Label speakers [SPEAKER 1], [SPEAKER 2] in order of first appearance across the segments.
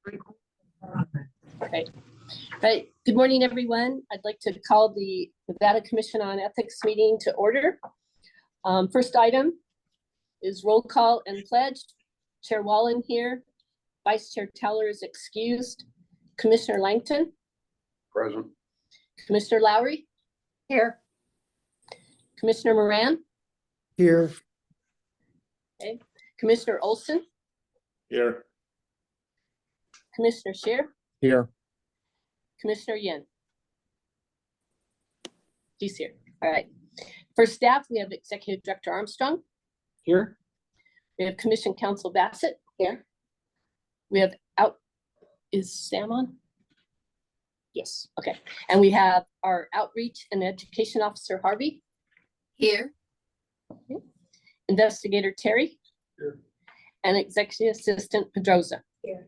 [SPEAKER 1] Okay. Right. Good morning, everyone. I'd like to call the Nevada Commission on Ethics meeting to order. First item is roll call and pledge. Chair Wallen here. Vice Chair Teller is excused. Commissioner Langton.
[SPEAKER 2] Present.
[SPEAKER 1] Commissioner Lowry.
[SPEAKER 3] Here.
[SPEAKER 1] Commissioner Moran.
[SPEAKER 4] Here.
[SPEAKER 1] Okay. Commissioner Olson.
[SPEAKER 2] Here.
[SPEAKER 1] Commissioner Scheer.
[SPEAKER 4] Here.
[SPEAKER 1] Commissioner Yin. She's here. All right. For staff, we have Executive Director Armstrong.
[SPEAKER 4] Here.
[SPEAKER 1] We have Commission Counsel Bassett here. We have is Sam on? Yes. Okay. And we have our Outreach and Education Officer Harvey.
[SPEAKER 3] Here.
[SPEAKER 1] Okay. Investigator Terry.
[SPEAKER 2] Here.
[SPEAKER 1] And Executive Assistant Pedroza.
[SPEAKER 3] Here.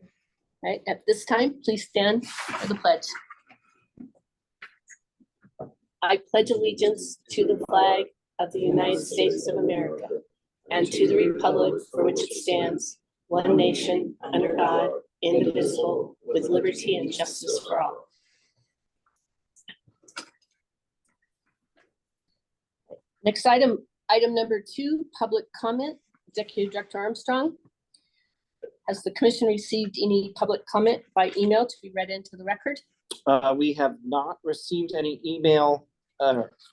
[SPEAKER 1] Right. At this time, please stand for the pledge. I pledge allegiance to the flag of the United States of America and to the republic for which it stands, one nation, under God, indivisible, with liberty and justice for all. Next item, item number 2, public comment. Executive Director Armstrong. Has the commission received any public comment by email to be read into the record?
[SPEAKER 4] We have not received any email,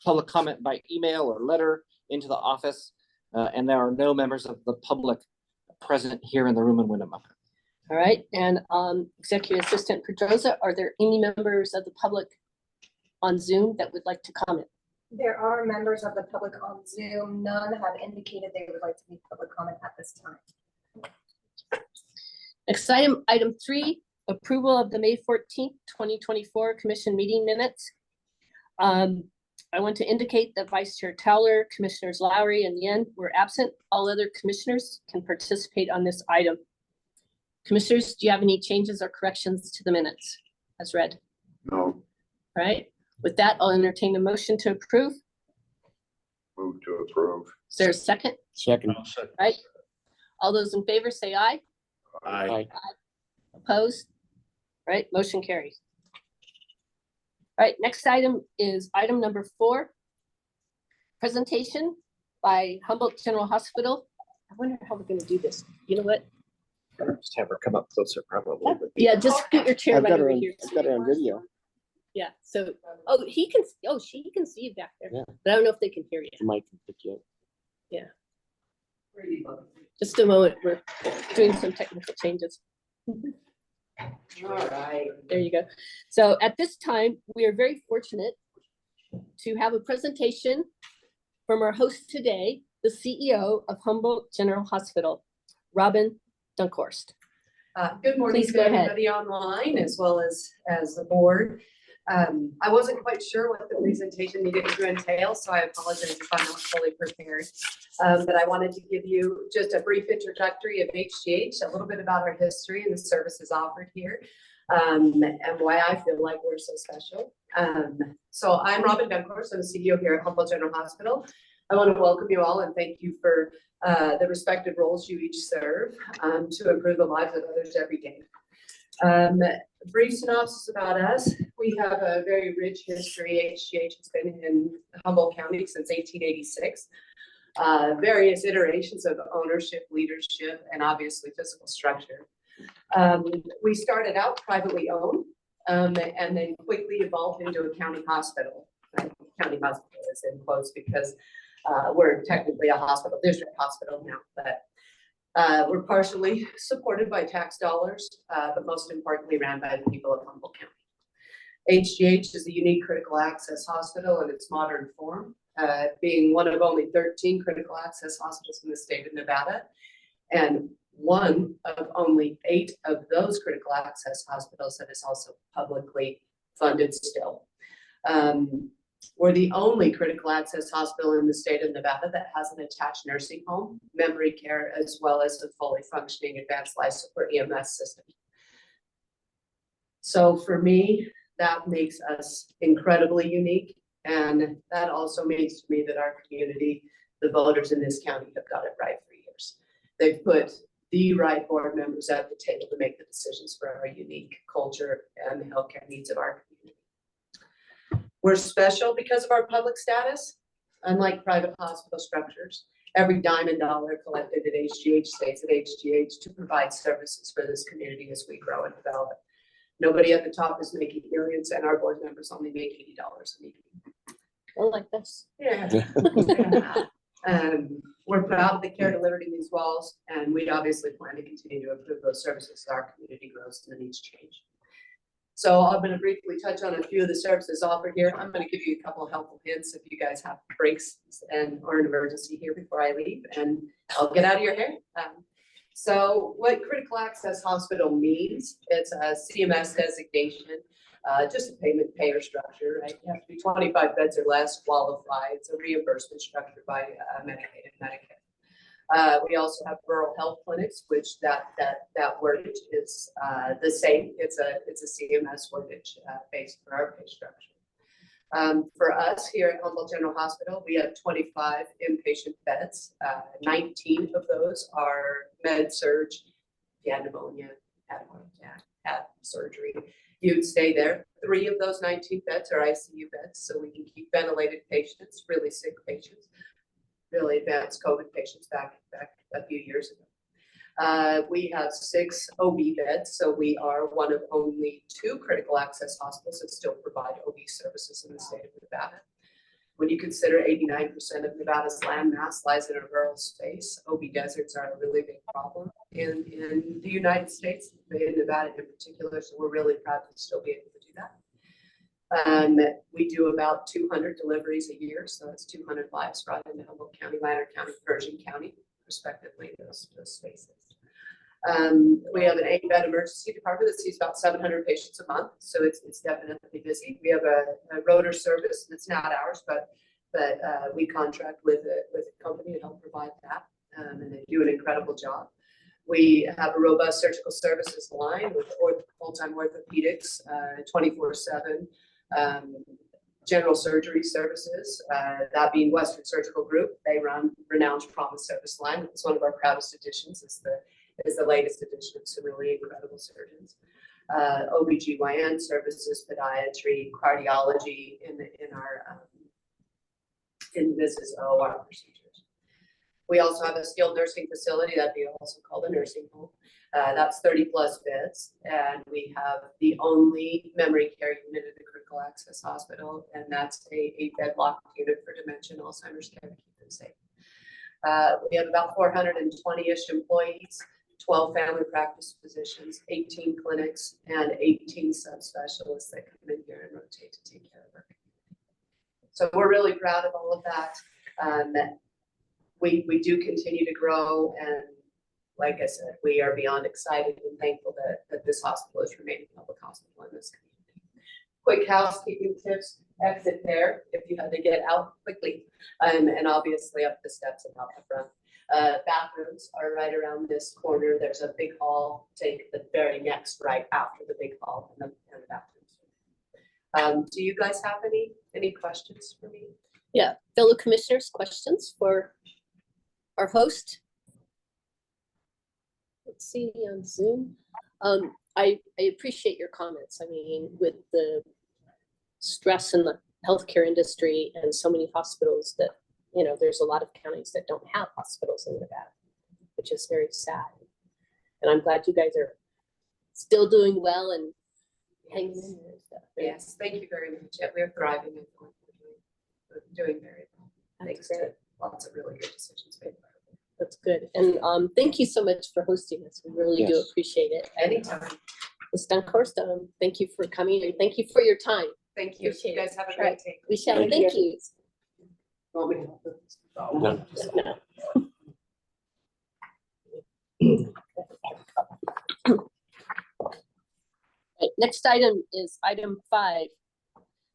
[SPEAKER 4] public comment by email or letter into the office, and there are no members of the public present here in the room in Winnemucca.
[SPEAKER 1] All right, and Executive Assistant Pedroza, are there any members of the public on Zoom that would like to comment?
[SPEAKER 3] There are members of the public on Zoom. None have indicated they would like to make public comment at this time.
[SPEAKER 1] Next item, item 3, approval of the May 14th, 2024 commission meeting minutes. I want to indicate that Vice Chair Teller, Commissioners Lowry and Yin were absent. All other commissioners can participate on this item. Commissioners, do you have any changes or corrections to the minutes as read?
[SPEAKER 2] No.
[SPEAKER 1] All right, with that, I'll entertain a motion to approve.
[SPEAKER 2] Move to approve.
[SPEAKER 1] Is there a second?
[SPEAKER 4] Second.
[SPEAKER 1] Right. All those in favor say aye.
[SPEAKER 2] Aye.
[SPEAKER 1] Opposed? All right, motion carries. All right, next item is item number 4. Presentation by Humboldt General Hospital. I wonder how we're gonna do this. You know what?
[SPEAKER 4] Just have her come up closer, probably.
[SPEAKER 1] Yeah, just scoot your chair right over here.
[SPEAKER 4] I've got her on video.
[SPEAKER 1] Yeah, so, oh, she can see you back there.
[SPEAKER 4] Yeah.
[SPEAKER 1] But I don't know if they can hear you.
[SPEAKER 4] The mic can pick you up.
[SPEAKER 1] Just a moment, we're doing some technical changes.
[SPEAKER 3] All right.
[SPEAKER 1] There you go. So at this time, we are very fortunate to have a presentation from our host today, the CEO of Humboldt General Hospital, Robin Dunkhorst.
[SPEAKER 5] Good morning
[SPEAKER 1] Please
[SPEAKER 5] to
[SPEAKER 1] go ahead.
[SPEAKER 5] everybody online as well as the board. I wasn't quite sure what the presentation needed to entail, so I apologize if I'm not fully prepared. But I wanted to give you just a brief introductory of HGH, a little bit about our history and the services offered here, and why I feel like we're so special. So I'm Robin Dunkhorst. I'm the CEO here at Humboldt General Hospital. I want to welcome you all and thank you for the respective roles you each serve to improve the lives of others every day. Brief synopsis about us. We have a very rich history. HGH has been in Humboldt County since 1886. Various iterations of ownership, leadership, and obviously physical structure. We started out privately owned and then quickly evolved into a county hospital. County hospital is in quotes because we're technically a hospital, district hospital now, but we're partially supported by tax dollars, but most importantly ran by the people of Humboldt County. HGH is a unique critical access hospital in its modern form, being one of only 13 critical access hospitals in the state of Nevada, and one of only 8 of those critical access hospitals that is also publicly funded still. We're the only critical access hospital in the state of Nevada that has an attached nursing home, memory care, as well as a fully functioning advanced life support EMS system. So for me, that makes us incredibly unique. And that also means to me that our community, the voters in this county, have got it right for years. They've put the right board members at the table to make the decisions for our unique culture and the healthcare needs of our community. We're special because of our public status. Unlike private hospital structures, every dime and dollar collected at HGH stays at HGH to provide services for this community as we grow and develop. Nobody at the top is making millions, and our board members only make $80 a meeting.
[SPEAKER 1] I like this.
[SPEAKER 5] Yeah. We're proud of the care delivered in these walls, and we obviously plan to continue to improve those services as our community grows and the needs change. So I'm going to briefly touch on a few of the services offered here. I'm going to give you a couple of helpful hints if you guys have breaks or an emergency here before I leave, and I'll get out of your hair. So what critical access hospital means, it's a CMS designation, just a payment payer structure, right? You have to be 25 beds or less, qualify. It's a reimbursement structure by Medicaid and Medicare. We also have rural health clinics, which that wordage is the same. It's a CMS wordage based for our pay structure. For us here at Humboldt General Hospital, we have 25 inpatient beds. 19 of those are med-surg, you had pneumonia, had a heart attack, had surgery. You'd stay there. 3 of those 19 beds are ICU beds, so we can keep ventilated patients, really sick patients, really advanced COVID patients back a few years ago. We have 6 OB beds, so we are one of only 2 critical access hospitals that still provide OB services in the state of Nevada. When you consider 89% of Nevada's landmass lies in a rural space, OB deserts are a really big problem in the United States, in Nevada in particular, so we're really proud to still be able to do that. We do about 200 deliveries a year, so that's 200 lives brought into Humboldt County, Lander County, Pershing County, respectively, those spaces. We have an 8-bed emergency department that sees about 700 patients a month, so it's definitely busy. We have a rotor service that's not ours, but we contract with a company to help provide that, and they do an incredible job. We have a robust surgical services line with full-time orthopedics, 24/7. General surgery services, that being Western Surgical Group. They run renowned trauma service line. It's one of our proudest additions. Is the latest addition of some really incredible surgeons. OBGYN services, podiatry, cardiology in this is OR procedures. We also have a skilled nursing facility that'd be also called a nursing home. That's 30+ beds, and we have the only memory care unit in the critical access hospital, and that's a 8-bed block unit for dementia and Alzheimer's care to keep them safe. We have about 420-ish employees, 12 family practice physicians, 18 clinics, and 18 subspecialists that come in here and rotate to take care of our community. So we're really proud of all of that. We do continue to grow, and like I said, we are beyond excited and thankful that this hospital is remaining a public hospital in this community. Quick housekeeping tips: exit there if you had to get out quickly, and obviously up the steps and out the front. Bathrooms are right around this corner. There's a big hall. Take the very next right after the big hall and the bathrooms. Do you guys have any questions for me?
[SPEAKER 1] Yeah, fellow commissioners, questions for our host? Let's see on Zoom. I appreciate your comments. I mean, with the stress in the healthcare industry and so many hospitals that, you know, there's a lot of counties that don't have hospitals in Nevada, which is very sad. And I'm glad you guys are still doing well and hanging in there and stuff.
[SPEAKER 5] Yes, thank you very much. Yeah, we're thriving and we're doing very well. Thanks to lots of really good decisions made.
[SPEAKER 1] That's good. And thank you so much for hosting us. We really do
[SPEAKER 4] Yes.
[SPEAKER 1] appreciate it.
[SPEAKER 5] Anytime.
[SPEAKER 1] Ms. Dunkhorst, thank you for coming and thank you for your time.
[SPEAKER 5] Thank you.
[SPEAKER 1] Appreciate
[SPEAKER 5] You guys
[SPEAKER 1] it.
[SPEAKER 5] have a
[SPEAKER 1] Right.
[SPEAKER 5] great day.
[SPEAKER 1] We shall.
[SPEAKER 4] Thank
[SPEAKER 1] Thank you.
[SPEAKER 5] Want me to help with this?
[SPEAKER 4] No.
[SPEAKER 1] Right, next item is item 5.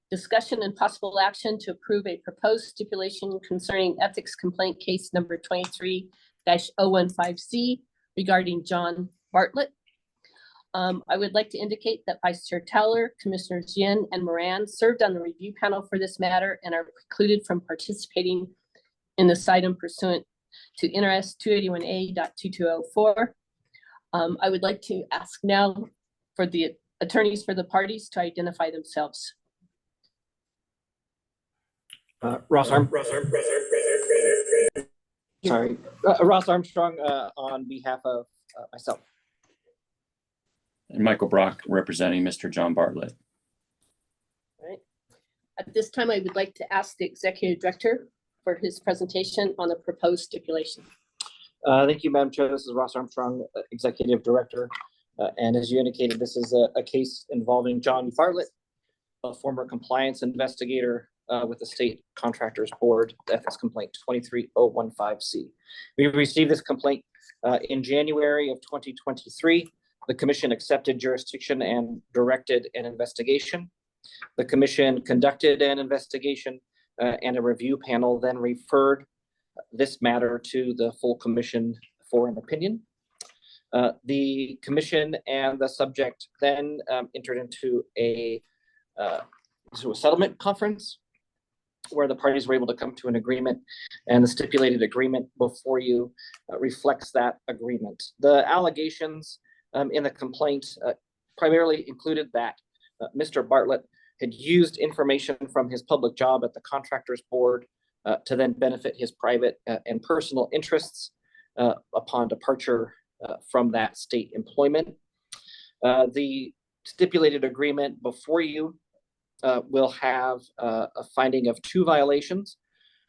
[SPEAKER 1] Discussion and possible action to approve a proposed stipulation concerning ethics complaint case number 23-015C regarding John Bartlett. I would like to indicate that Vice Chair Towler, Commissioners Yin and Moran served on the review panel for this matter and are precluded from participating in this item pursuant to NRS 281A.2204. I would like to ask now for the attorneys for the parties to identify themselves.
[SPEAKER 4] Ross Armstrong, on behalf of myself.
[SPEAKER 6] And Michael Brock representing Mr. John Bartlett.
[SPEAKER 1] At this time, I would like to ask the executive director for his presentation on the proposed stipulation.
[SPEAKER 4] Thank you, Madam Chair. This is Ross Armstrong, Executive Director. And as you indicated, this is a case involving John Bartlett, a former compliance investigator with the State Contractors Board, ethics complaint 23015C. We received this complaint in January of 2023. The commission accepted jurisdiction and directed an investigation. The commission conducted an investigation and a review panel then referred this matter to the full commission for an opinion. The commission and the subject then entered into a settlement conference where the parties were able to come to an agreement, and the stipulated agreement before you reflects that agreement. The allegations in the complaint primarily included that Mr. Bartlett had used information from his public job at the Contractors Board to then benefit his private and personal interests upon departure from that state employment. The stipulated agreement before you will have a finding of 2 violations.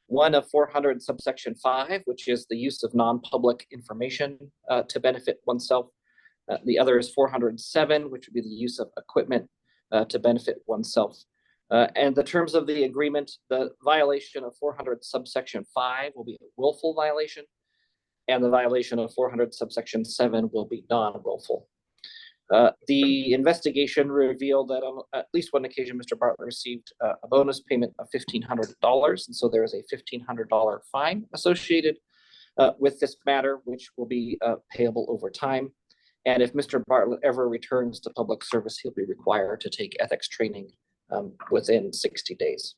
[SPEAKER 4] One of 400 subsection 5, which is the use of non-public information to benefit oneself. The other is 407, which would be the use of equipment to benefit oneself. And the terms of the agreement, the violation of 400 subsection 5 will be a willful violation, and the violation of 400 subsection 7 will be non-willful. The investigation revealed that on at least one occasion, Mr. Bartlett received a bonus payment of $1,500, and so there is a $1,500 fine associated with this matter, which will be payable over time. And if Mr. Bartlett ever returns to public service, he'll be required to take ethics training within 60 days.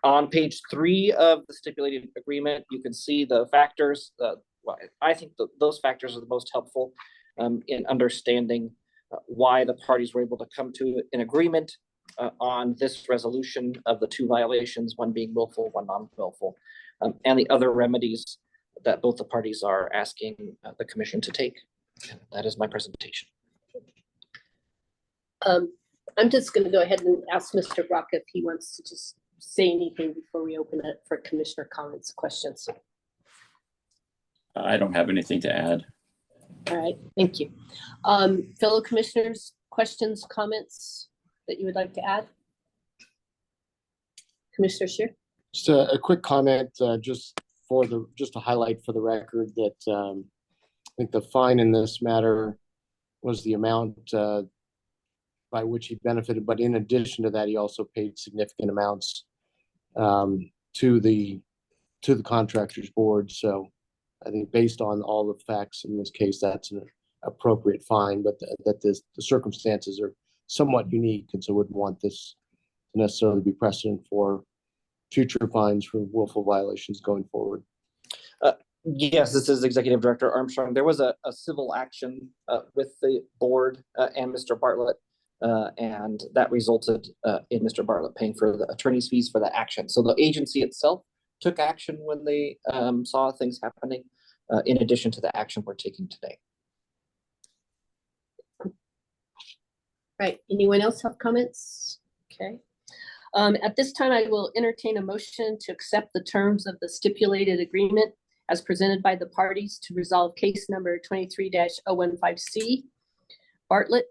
[SPEAKER 4] On page 3 of the stipulated agreement, you can see the factors. Well, I think those factors are the most helpful in understanding why the parties were able to come to an agreement on this resolution of the 2 violations, one being willful, one non-willful, and the other remedies that both the parties are asking the commission to take. That is my presentation.
[SPEAKER 1] I'm just going to go ahead and ask Mr. Brock if he wants to just say anything before we open it for commissioner comments, questions.
[SPEAKER 6] I don't have anything to add.
[SPEAKER 1] All right, thank you. Fellow commissioners, questions, comments that you would like to add? Commissioner Scheer?
[SPEAKER 7] Just a quick comment, just to highlight for the record that I think the fine in this matter was the amount by which he benefited, but in addition to that, he also paid significant amounts to the Contractors Board. So I think based on all the facts in this case, that's an appropriate fine, but that the circumstances are somewhat unique, and so wouldn't want this to necessarily be precedent for future fines for willful violations going forward.
[SPEAKER 4] Yes, this is Executive Director Armstrong. There was a civil action with the board and Mr. Bartlett, and that resulted in Mr. Bartlett paying for the attorney's fees for that action. So the agency itself took action when they saw things happening, in addition to the action we're taking today.
[SPEAKER 1] Right, anyone else have comments? Okay. At this time, I will entertain a motion to accept the terms of the stipulated agreement as presented by the parties to resolve case number 23-015C, Bartlett,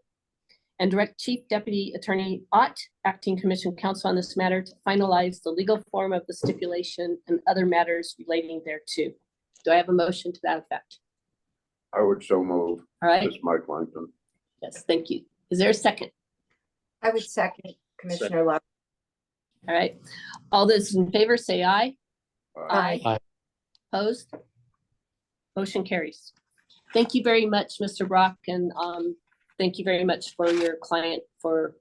[SPEAKER 1] and direct Chief Deputy Attorney Ott, acting commission counsel on this matter, to finalize the legal form of the stipulation and other matters relating thereto. Do I have a motion to that effect?
[SPEAKER 2] I would so move.
[SPEAKER 1] All right,
[SPEAKER 2] This is Mike Langton.
[SPEAKER 1] yes, thank you. Is there a second?
[SPEAKER 3] I would second Commissioner Love.
[SPEAKER 1] All right, all those in favor say aye.
[SPEAKER 3] Aye.
[SPEAKER 7] Aye.
[SPEAKER 1] Opposed? Motion carries. Thank you very much, Mr. Brock, and thank you very much for your client for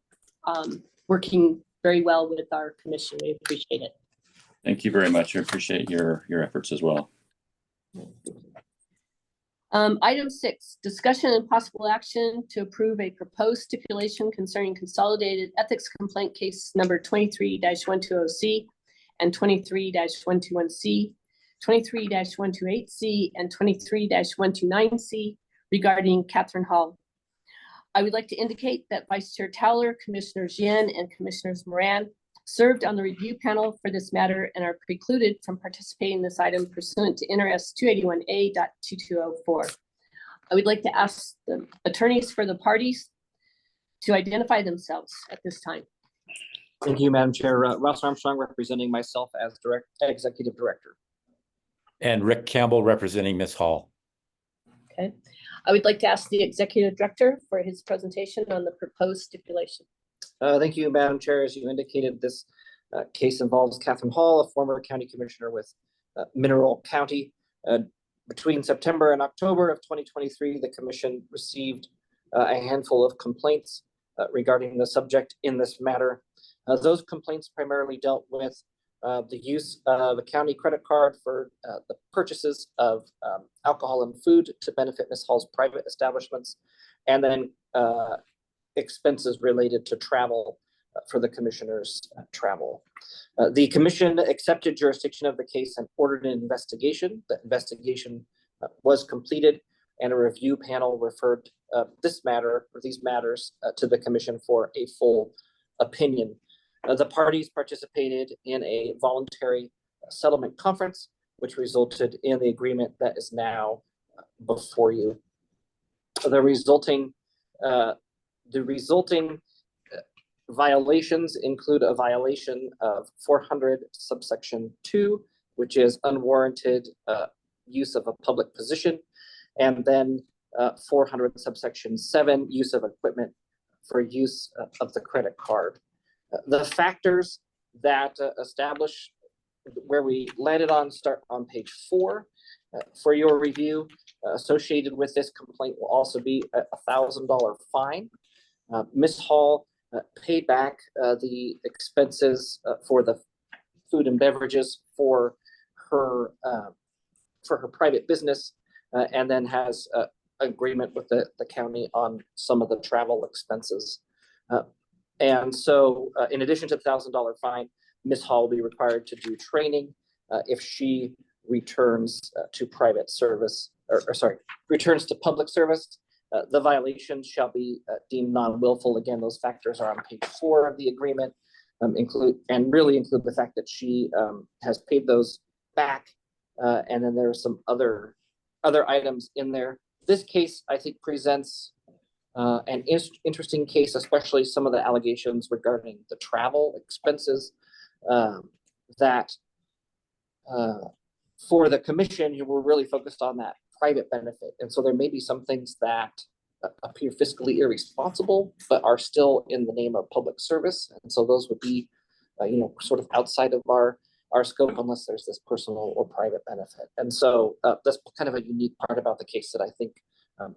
[SPEAKER 1] working very well with our commission. We appreciate it.
[SPEAKER 6] Thank you very much. I appreciate your efforts as well.
[SPEAKER 1] Item 6, discussion and possible action to approve a proposed stipulation concerning consolidated ethics complaint case number 23-120C and 23-121C, 23-128C, and 23-129C regarding Catherine Hall. I would like to indicate that Vice Chair Towler, Commissioners Yen, and Commissioners Moran served on the review panel for this matter and are precluded from participating in this item pursuant to NRS 281A.2204. I would like to ask the attorneys for the parties to identify themselves at this time.
[SPEAKER 4] Thank you, Madam Chair. Ross Armstrong representing myself as Executive Director.
[SPEAKER 8] And Rick Campbell representing Ms. Hall.
[SPEAKER 1] Okay. I would like to ask the Executive Director for his presentation on the proposed stipulation.
[SPEAKER 4] Thank you, Madam Chair. As you indicated, this case involves Catherine Hall, a former county commissioner with Mineral County. Between September and October of 2023, the commission received a handful of complaints regarding the subject in this matter. Those complaints primarily dealt with the use of a county credit card for the purchases of alcohol and food to benefit Ms. Hall's private establishments, and then expenses related to travel for the commissioner's travel. The commission accepted jurisdiction of the case and ordered an investigation. The investigation was completed, and a review panel referred this matter or these matters to the commission for a full opinion. The parties participated in a voluntary settlement conference, which resulted in the agreement that is now before you. The resulting violations include a violation of 400 subsection 2, which is unwarranted use of a public position, and then 400 subsection 7, use of equipment for use of the credit card. The factors that establish where we landed on start on page 4 for your review. Associated with this complaint will also be a $1,000 fine. Ms. Hall paid back the expenses for the food and beverages for her private business, and then has agreement with the county on some of the travel expenses. And so in addition to the $1,000 fine, Ms. Hall will be required to do training if she returns to private service, returns to public service. The violation shall be deemed non-willful. Again, those factors are on page 4 of the agreement, include the fact that she has paid those back. And then there are some other items in there. This case, I think, presents an interesting case, especially some of the allegations regarding the travel expenses that for the commission, you were really focused on that private benefit. And so there may be some things that appear fiscally irresponsible, but are still in the name of public service. And so those would be, sort of outside of our scope unless there's this personal or private benefit. And so that's kind of a unique part about the case that I think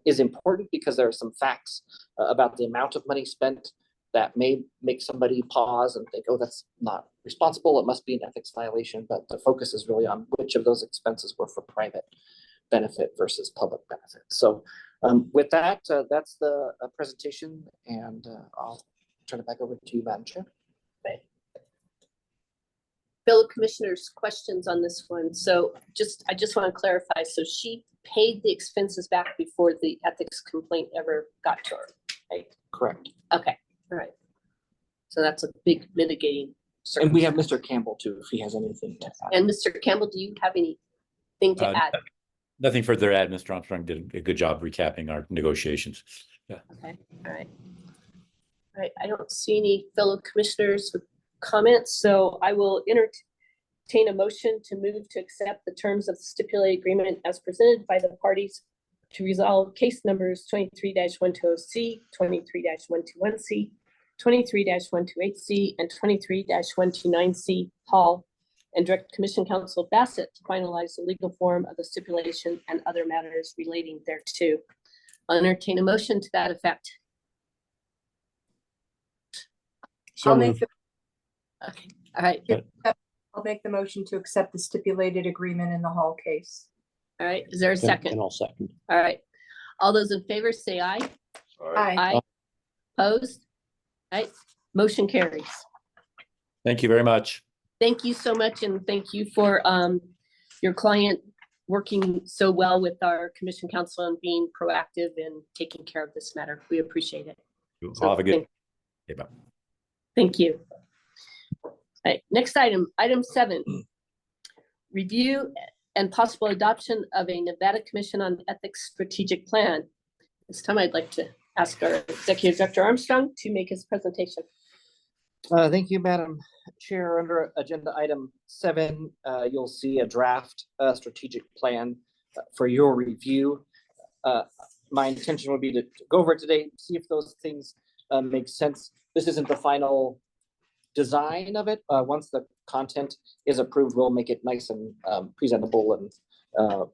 [SPEAKER 4] is important, because there are some facts about the amount of money spent that may make somebody pause and think, oh, that's not responsible. It must be an ethics violation. But the focus is really on which of those expenses were for private benefit versus public benefit. So with that, that's the presentation, and I'll turn it back over to you, Madam Chair.
[SPEAKER 1] Fellow commissioners, questions on this one. So I just want to clarify. So she paid the expenses back before the ethics complaint ever got to her, right?
[SPEAKER 4] Correct.
[SPEAKER 1] Okay, all right. So that's a big mitigating.
[SPEAKER 4] And we have Mr. Campbell too, if he has anything to add.
[SPEAKER 1] And Mr. Campbell, do you have anything to add?
[SPEAKER 8] Nothing further to add. Mr. Armstrong did a good job recapping our negotiations. Yeah.
[SPEAKER 1] Okay, all right. All right, I don't see any fellow commissioners with comments, so I will entertain a motion to move to accept the terms of the stipulated agreement as presented by the parties to resolve case numbers 23-120C, 23-121C, 23-128C, and 23-129C Hall, and direct Commission Counsel Bassett to finalize the legal form of the stipulation and other matters relating thereto. I'll entertain a motion to that effect.
[SPEAKER 7] So moved.
[SPEAKER 1] Okay, all right.
[SPEAKER 3] I'll make the motion to accept the stipulated agreement in the Hall case.
[SPEAKER 1] All right, is there a
[SPEAKER 7] And
[SPEAKER 1] second?
[SPEAKER 7] I'll second.
[SPEAKER 1] All right. All those in favor say aye.
[SPEAKER 2] Aye.
[SPEAKER 1] Aye. Opposed? All right, motion carries.
[SPEAKER 8] Thank you very much.
[SPEAKER 1] Thank you so much, and thank you for your client working so well with our commission council and being proactive in taking care of this matter. We appreciate it. So
[SPEAKER 8] Have a good. Okay, bye.
[SPEAKER 1] Thank you. All right, next item, item 7. Review and possible adoption of a Nevada Commission on Ethics strategic plan. This time I'd like to ask our Executive Director Armstrong to make his presentation.
[SPEAKER 4] Thank you, Madam Chair. Under agenda item 7, you'll see a draft strategic plan for your review. My intention would be to go over it today, see if those things make sense. This isn't the final design of it. Once the content is approved, we'll make it nice and presentable and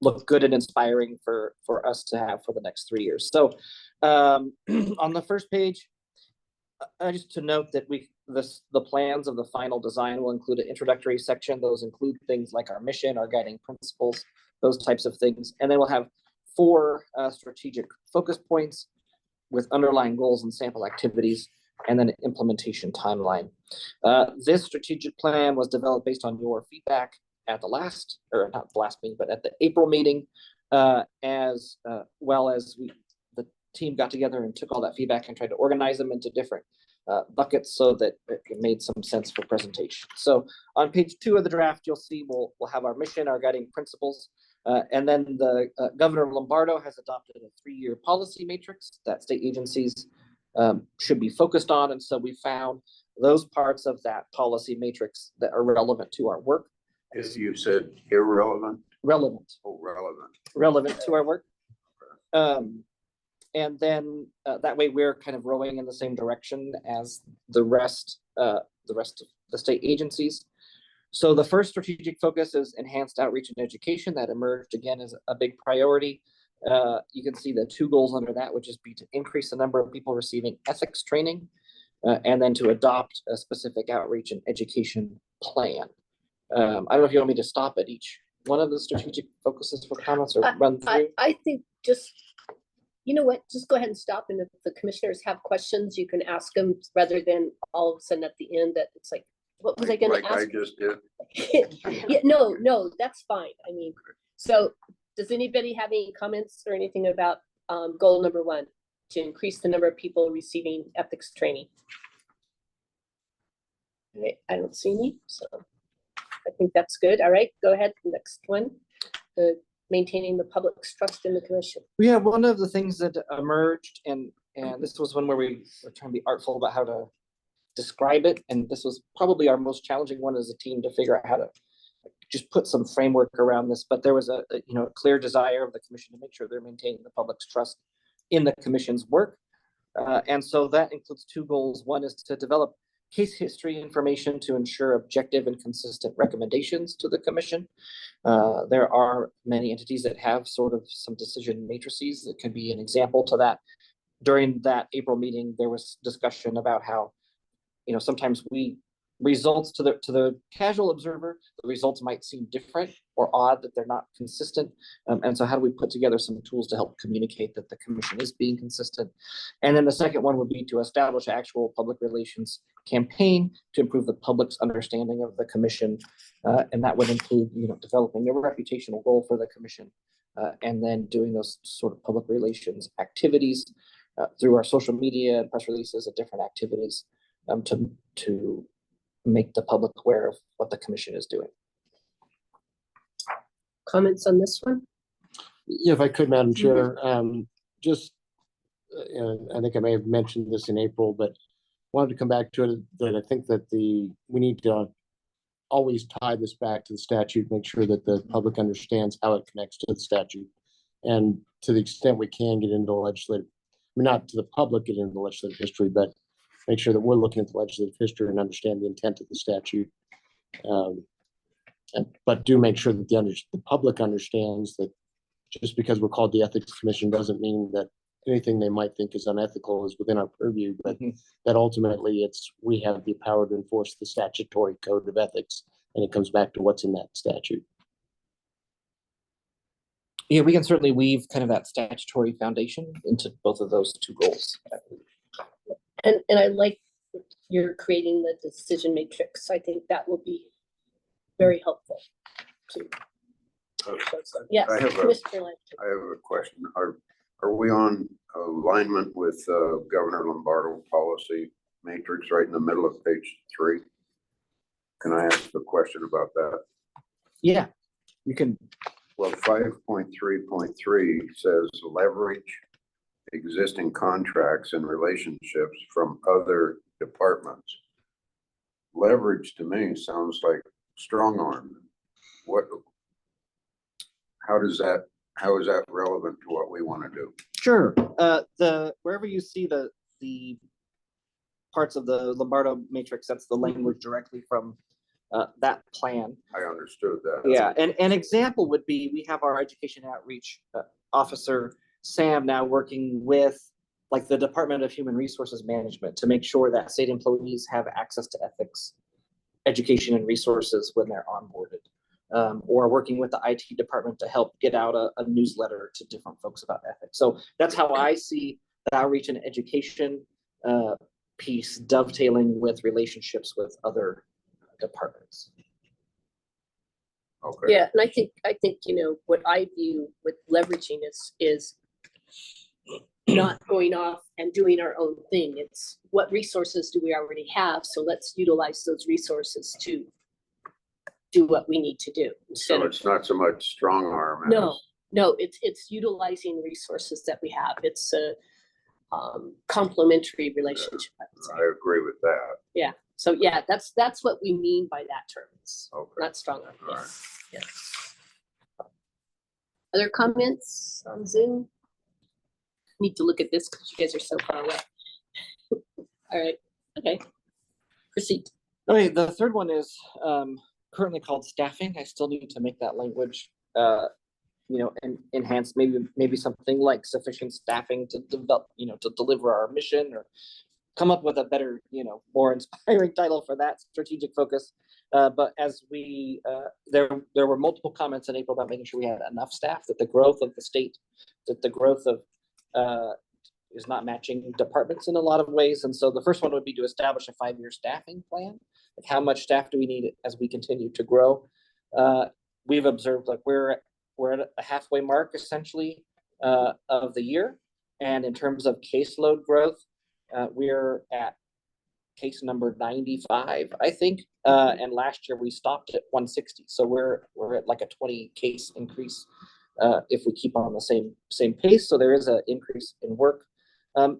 [SPEAKER 4] look good and inspiring for us to have for the next 3 years. So on the first page, just to note that the plans of the final design will include an introductory section. Those include things like our mission, our guiding principles, those types of things. And then we'll have 4 strategic focus points with underlying goals and sample activities, and then an implementation timeline. This strategic plan was developed based on your feedback at the last, or not the last meeting, but at the April meeting, as well as the team got together and took all that feedback and tried to organize them into different buckets so that it made some sense for presentation. So on page 2 of the draft, you'll see we'll have our mission, our guiding principles, and then the Governor Lombardo has adopted a 3-year policy matrix that state agencies should be focused on. And so we found those parts of that policy matrix that are relevant to our work.
[SPEAKER 2] As you said, irrelevant,
[SPEAKER 4] Relevant
[SPEAKER 2] relevant.
[SPEAKER 4] to our work. And then that way we're kind of rowing in the same direction as the rest of the state agencies. So the first strategic focus is enhanced outreach and education. That emerged again as a big priority. You can see the 2 goals under that, which is to increase the number of people receiving ethics training, and then to adopt a specific outreach and education plan. I don't know if you want me to stop at each one of the strategic focuses for comments or run through.
[SPEAKER 1] I think just, you know what, just go ahead and stop, and if the commissioners have questions, you can ask them rather than all of a sudden at the end that it's like, what was I gonna
[SPEAKER 2] Like I
[SPEAKER 1] ask?
[SPEAKER 2] just did.
[SPEAKER 1] Yeah, no, that's fine. I mean, so does anybody have any comments or anything about goal number 1, to increase the number of people receiving ethics training? All right, I don't see any, so I think that's good. All right, go ahead, next one. Maintaining the public's trust in the commission.
[SPEAKER 4] Yeah, one of the things that emerged, and this was one where we were trying to be artful about how to describe it, and this was probably our most challenging one as a team to figure out how to just put some framework around this. But there was a clear desire of the commission to make sure they're maintaining the public's trust in the commission's work, and so that includes 2 goals. One is to develop case history information to ensure objective and consistent recommendations to the commission. There are many entities that have sort of some decision matrices that can be an example to that. During that April meeting, there was discussion about how, sometimes results to the casual observer, the results might seem different or odd, that they're not consistent. And so how do we put together some tools to help communicate that the commission is being consistent? And then the second one would be to establish an actual public relations campaign to improve the public's understanding of the commission. And that would include, developing a reputational goal for the commission, and then doing those sort of public relations activities through our social media and press releases and different activities to make the public aware of what the commission is doing.
[SPEAKER 1] Comments on this one?
[SPEAKER 7] Yeah, if I could, Madam Chair, just, I think I may have mentioned this in April, but wanted to come back to it, that I think that we need to always tie this back to the statute, make sure that the public understands how it connects to the statute. And to the extent we can get into legislative, not to the public get into legislative history, but make sure that we're looking at the legislative history and understand the intent of the statute. But do make sure that the public understands that just because we're called the Ethics Commission doesn't mean that anything they might think is unethical is within our purview, but that ultimately we have the power to enforce the statutory code of ethics, and it comes back to what's in that statute.
[SPEAKER 4] Yeah, we can certainly weave kind of that statutory foundation into both of those two goals.
[SPEAKER 1] And I like you're creating the decision matrix. I think that will be very helpful to. Yes,
[SPEAKER 2] I have a-
[SPEAKER 1] Mr. Lang.
[SPEAKER 2] I have a question. Are we on alignment with Governor Lombardo policy matrix right in the middle of page 3? Can I ask a question about that?
[SPEAKER 4] Yeah, you can,
[SPEAKER 2] Well, 5.3.3 says leverage existing contracts and relationships from other departments. Leverage to me sounds like strong arm. What? How is that relevant to what we want to do?
[SPEAKER 4] sure, wherever you see the parts of the Lombardo matrix, that's the language directly from that plan.
[SPEAKER 2] I understood that.
[SPEAKER 4] Yeah, and an example would be, we have our education outreach officer, Sam, now working with like the Department of Human Resources Management to make sure that state employees have access to ethics, education and resources when they're onboarded. Or working with the IT department to help get out a newsletter to different folks about ethics. So that's how I see the outreach and education piece dovetailing with relationships with other departments.
[SPEAKER 2] Okay.
[SPEAKER 1] Yeah, and I think, you know, what I view with leveraging is not going off and doing our own thing. It's what resources do we already have? So let's utilize those resources to do what we need to do. Instead
[SPEAKER 2] So
[SPEAKER 1] of,
[SPEAKER 2] it's not so much strong arm.
[SPEAKER 1] no, it's utilizing resources that we have. It's a complementary relationship, I would say.
[SPEAKER 2] I agree with that.
[SPEAKER 1] Yeah, so yeah, that's what we mean by that term. It's
[SPEAKER 2] Okay.
[SPEAKER 1] not strong arm.
[SPEAKER 2] All right.
[SPEAKER 1] Yeah. Other comments on Zoom? Need to look at this because you guys are so far away. All right, okay. Proceed.
[SPEAKER 4] Okay, the third one is currently called staffing. I still need to make that language, enhanced. Maybe something like sufficient staffing to develop, to deliver our mission, or come up with a better, more inspiring title for that strategic focus. But as there were multiple comments in April about making sure we had enough staff, that the growth of the state, that the growth of is not matching departments in a lot of ways. And so the first one would be to establish a 5-year staffing plan. Like, how much staff do we need as we continue to grow? We've observed like we're at a halfway mark essentially of the year. And in terms of caseload growth, we're at case number 95, I think. And last year we stopped at 160. So we're at like a 20 case increase if we keep on the same pace. So there is an increase in work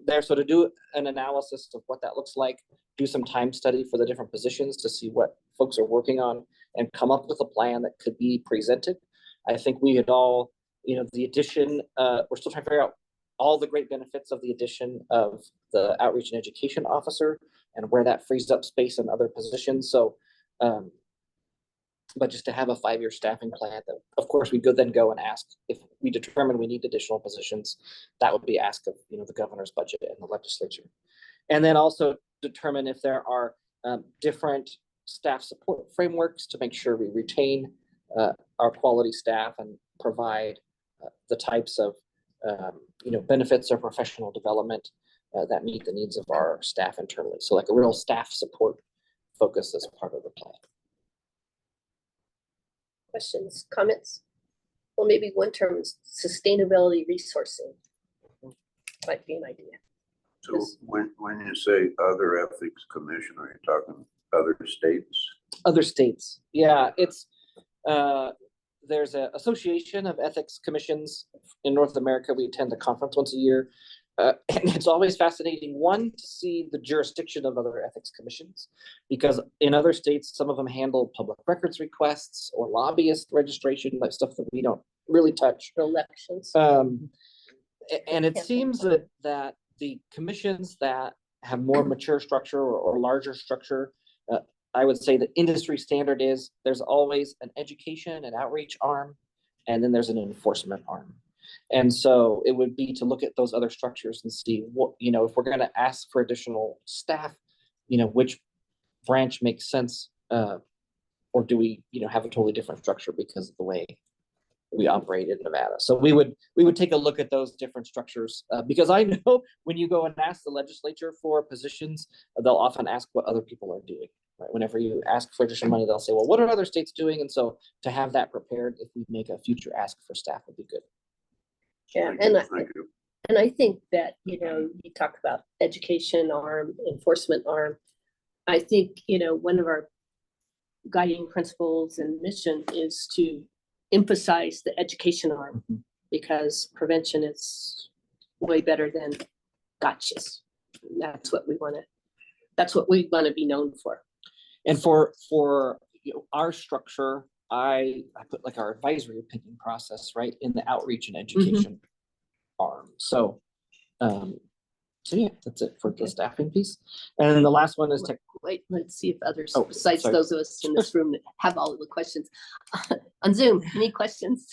[SPEAKER 4] there. So to do an analysis of what that looks like, do some time study for the different positions to see what folks are working on and come up with a plan that could be presented. I think we had all, the addition, we're still trying to figure out all the great benefits of the addition of the outreach and education officer and where that frees up space in other positions. So, but just to have a 5-year staffing plan that, of course, we could then go and ask if we determine we need additional positions, that would be asked of, the governor's budget and the legislature. And then also determine if there are different staff support frameworks to make sure we retain our quality staff and provide the types of benefits or professional development that meet the needs of our staff internally. So like a real staff support focus as part of the plan.
[SPEAKER 1] Questions, comments? Well, maybe one term is sustainability resourcing. Might be an idea.
[SPEAKER 2] So when you say other ethics commission, are you talking other states?
[SPEAKER 4] Other states, yeah, it's there's an association of ethics commissions in North America. We attend a conference once a year. And it's always fascinating, one, to see the jurisdiction of other ethics commissions, because in other states, some of them handle public records requests or lobbyist registration, like stuff that we don't really touch.
[SPEAKER 1] Elections.
[SPEAKER 4] And it seems that the commissions that have more mature structure or larger structure, I would say the industry standard is there's always an education and outreach arm, and then there's an enforcement arm. And so it would be to look at those other structures and see what, if we're going to ask for additional staff, which branch makes sense, or do we, have a totally different structure because of the way we operate in Nevada. So we would take a look at those different structures, because I know when you go and ask the legislature for positions, they'll often ask what other people are doing. Right? Whenever you ask for additional money, they'll say, well, what are other states doing? And so to have that prepared, if we make a future ask for staff, would be good.
[SPEAKER 1] Yeah,
[SPEAKER 2] Thank you.
[SPEAKER 1] and I think that, you talk about education arm, enforcement arm. I think, one of our guiding principles and mission is to emphasize the education arm, because prevention is way better than gotchas. That's what we want to be known for.
[SPEAKER 4] And for our structure, I put like our advisory opinion process right in the outreach and education arm. So yeah, that's it for the staffing piece. And then the last one is tech.
[SPEAKER 1] Wait, let's see if others
[SPEAKER 4] Oh,
[SPEAKER 1] besides
[SPEAKER 4] sorry.
[SPEAKER 1] those of us in this room that have all of the questions on Zoom. Any questions?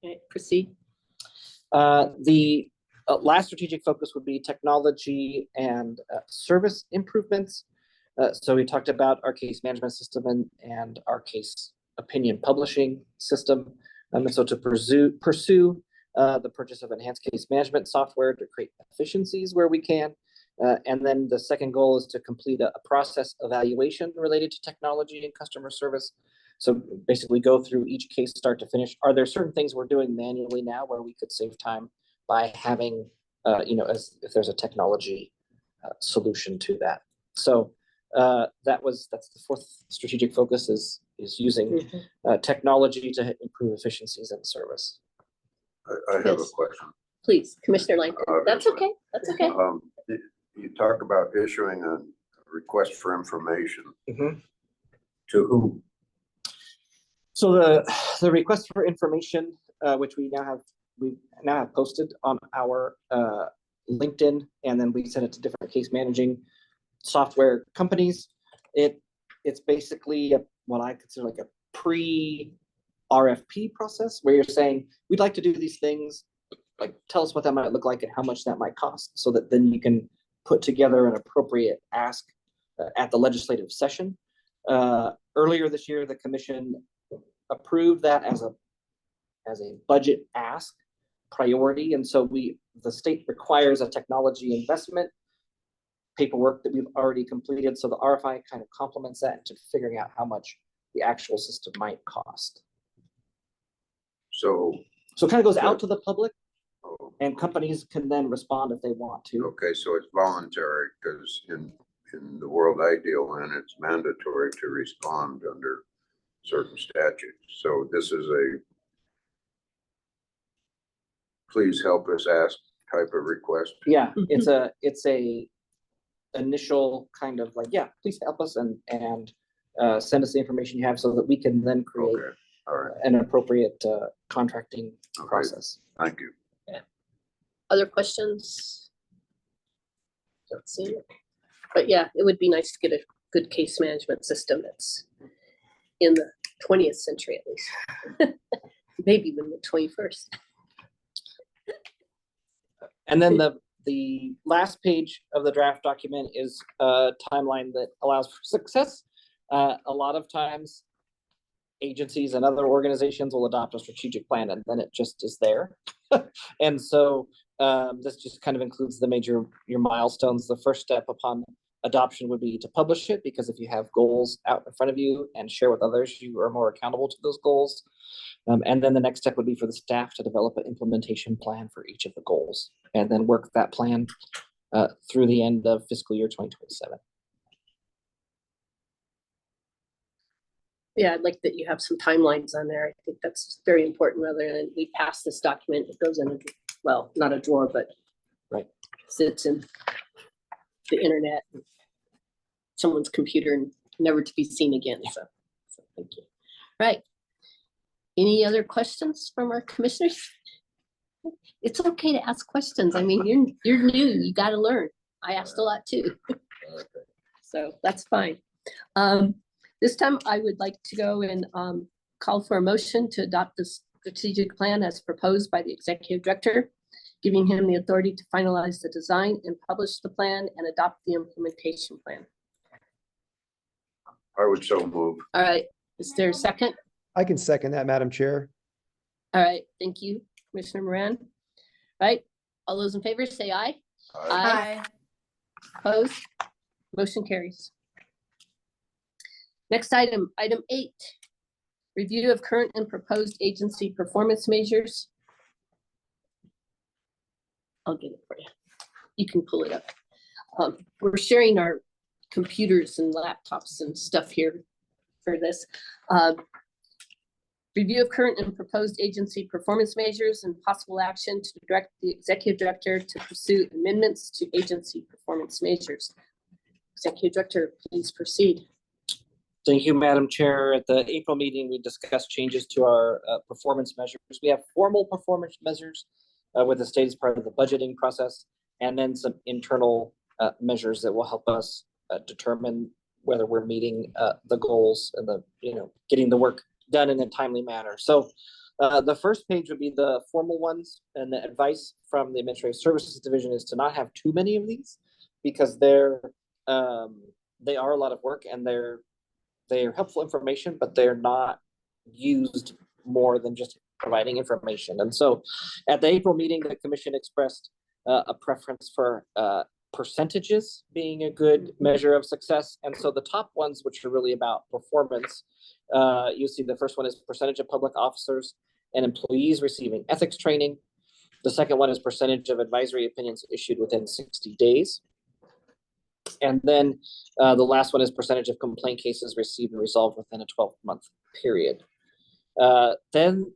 [SPEAKER 1] Right, proceed.
[SPEAKER 4] The last strategic focus would be technology and service improvements. So we talked about our case management system and our case opinion publishing system. And so to pursue the purchase of enhanced case management software to create efficiencies where we can. And then the second goal is to complete a process evaluation related to technology and customer service. So basically go through each case start to finish. Are there certain things we're doing manually now where we could save time by having, as if there's a technology solution to that? So that's the fourth strategic focus is using technology to improve efficiencies in service.
[SPEAKER 2] I have a
[SPEAKER 1] Yes.
[SPEAKER 2] question.
[SPEAKER 1] Please, Commissioner Langton. That's
[SPEAKER 2] Obviously.
[SPEAKER 1] okay. That's okay.
[SPEAKER 2] You talk about issuing a request for information
[SPEAKER 4] Mhm.
[SPEAKER 2] to who?
[SPEAKER 4] So the request for information, which we now have posted on our LinkedIn, and then we send it to different case managing software companies. It's basically what I consider like a pre-RFP process where you're saying, we'd like to do these things, like tell us what that might look like and how much that might cost, so that then you can put together an appropriate ask at the legislative session. Earlier this year, the commission approved that as a budget ask priority, and so the state requires a technology investment paperwork that we've already completed, so the RFI kind of complements that into figuring out how much the actual system might cost.
[SPEAKER 2] So,
[SPEAKER 4] So it kind of goes out to the public,
[SPEAKER 2] oh,
[SPEAKER 4] and companies can then respond if they want to.
[SPEAKER 2] okay, so it's voluntary, because in the world I deal in, it's mandatory to respond under certain statutes. So this is a please help us ask type of request.
[SPEAKER 4] Yeah, it's a initial kind of like, yeah, please help us and send us the information you have so that we can then create
[SPEAKER 2] Okay, all right,
[SPEAKER 4] an appropriate contracting
[SPEAKER 2] Okay.
[SPEAKER 4] process.
[SPEAKER 2] thank you.
[SPEAKER 1] Other questions? Don't see it. But yeah, it would be nice to get a good case management system that's in the 20th century at least. Maybe even the 21st.
[SPEAKER 4] And then the last page of the draft document is a timeline that allows for success. A lot of times agencies and other organizations will adopt a strategic plan and then it just is there. And so this just kind of includes your milestones. The first step upon adoption would be to publish it, because if you have goals out in front of you and share with others, you are more accountable to those goals. And then the next step would be for the staff to develop an implementation plan for each of the goals and then work that plan through the end of fiscal year 2027.
[SPEAKER 1] Yeah, I'd like that you have some timelines on there. I think that's very important, rather than we pass this document, it goes in well, not a drawer, but
[SPEAKER 4] Right.
[SPEAKER 1] sits in the internet, someone's computer, and never to be seen again. So thank you. Right. Any other questions from our commissioners? It's okay to ask questions. I mean, you're new, you got to learn. I asked a lot too. So that's fine. This time I would like to go and call for a motion to adopt the strategic plan as proposed by the executive director, giving him the authority to finalize the design and publish the plan and adopt the implementation plan.
[SPEAKER 2] I would so move.
[SPEAKER 1] All right, is there a second?
[SPEAKER 9] I can second that, Madam Chair.
[SPEAKER 1] All right, thank you, Commissioner Moran. Right, all those in favor say aye. Aye. Opposed? Motion carries. Next item, item 8. Review of current and proposed agency performance measures. I'll get it for you. You can pull it up. We're sharing our computers and laptops and stuff here for this. Review of current and proposed agency performance measures and possible action to direct the executive director to pursue amendments to agency performance measures. Executive Director, please proceed.
[SPEAKER 4] Thank you, Madam Chair. At the April meeting, we discussed changes to our performance measures. We have formal performance measures with the state as part of the budgeting process, and then some internal measures that will help us determine whether we're meeting the goals and getting the work done in a timely manner. So the first page would be the formal ones, and the advice from the Administrative Services Division is to not have too many of these because they are a lot of work, and they're helpful information, but they're not used more than just providing information. And so at the April meeting, the commission expressed a preference for percentages being a good measure of success. And so the top ones, which are really about performance, you see the first one is percentage of public officers and employees receiving ethics training. The second one is percentage of advisory opinions issued within 60 days. And then the last one is percentage of complaint cases received and resolved within a 12-month period. Then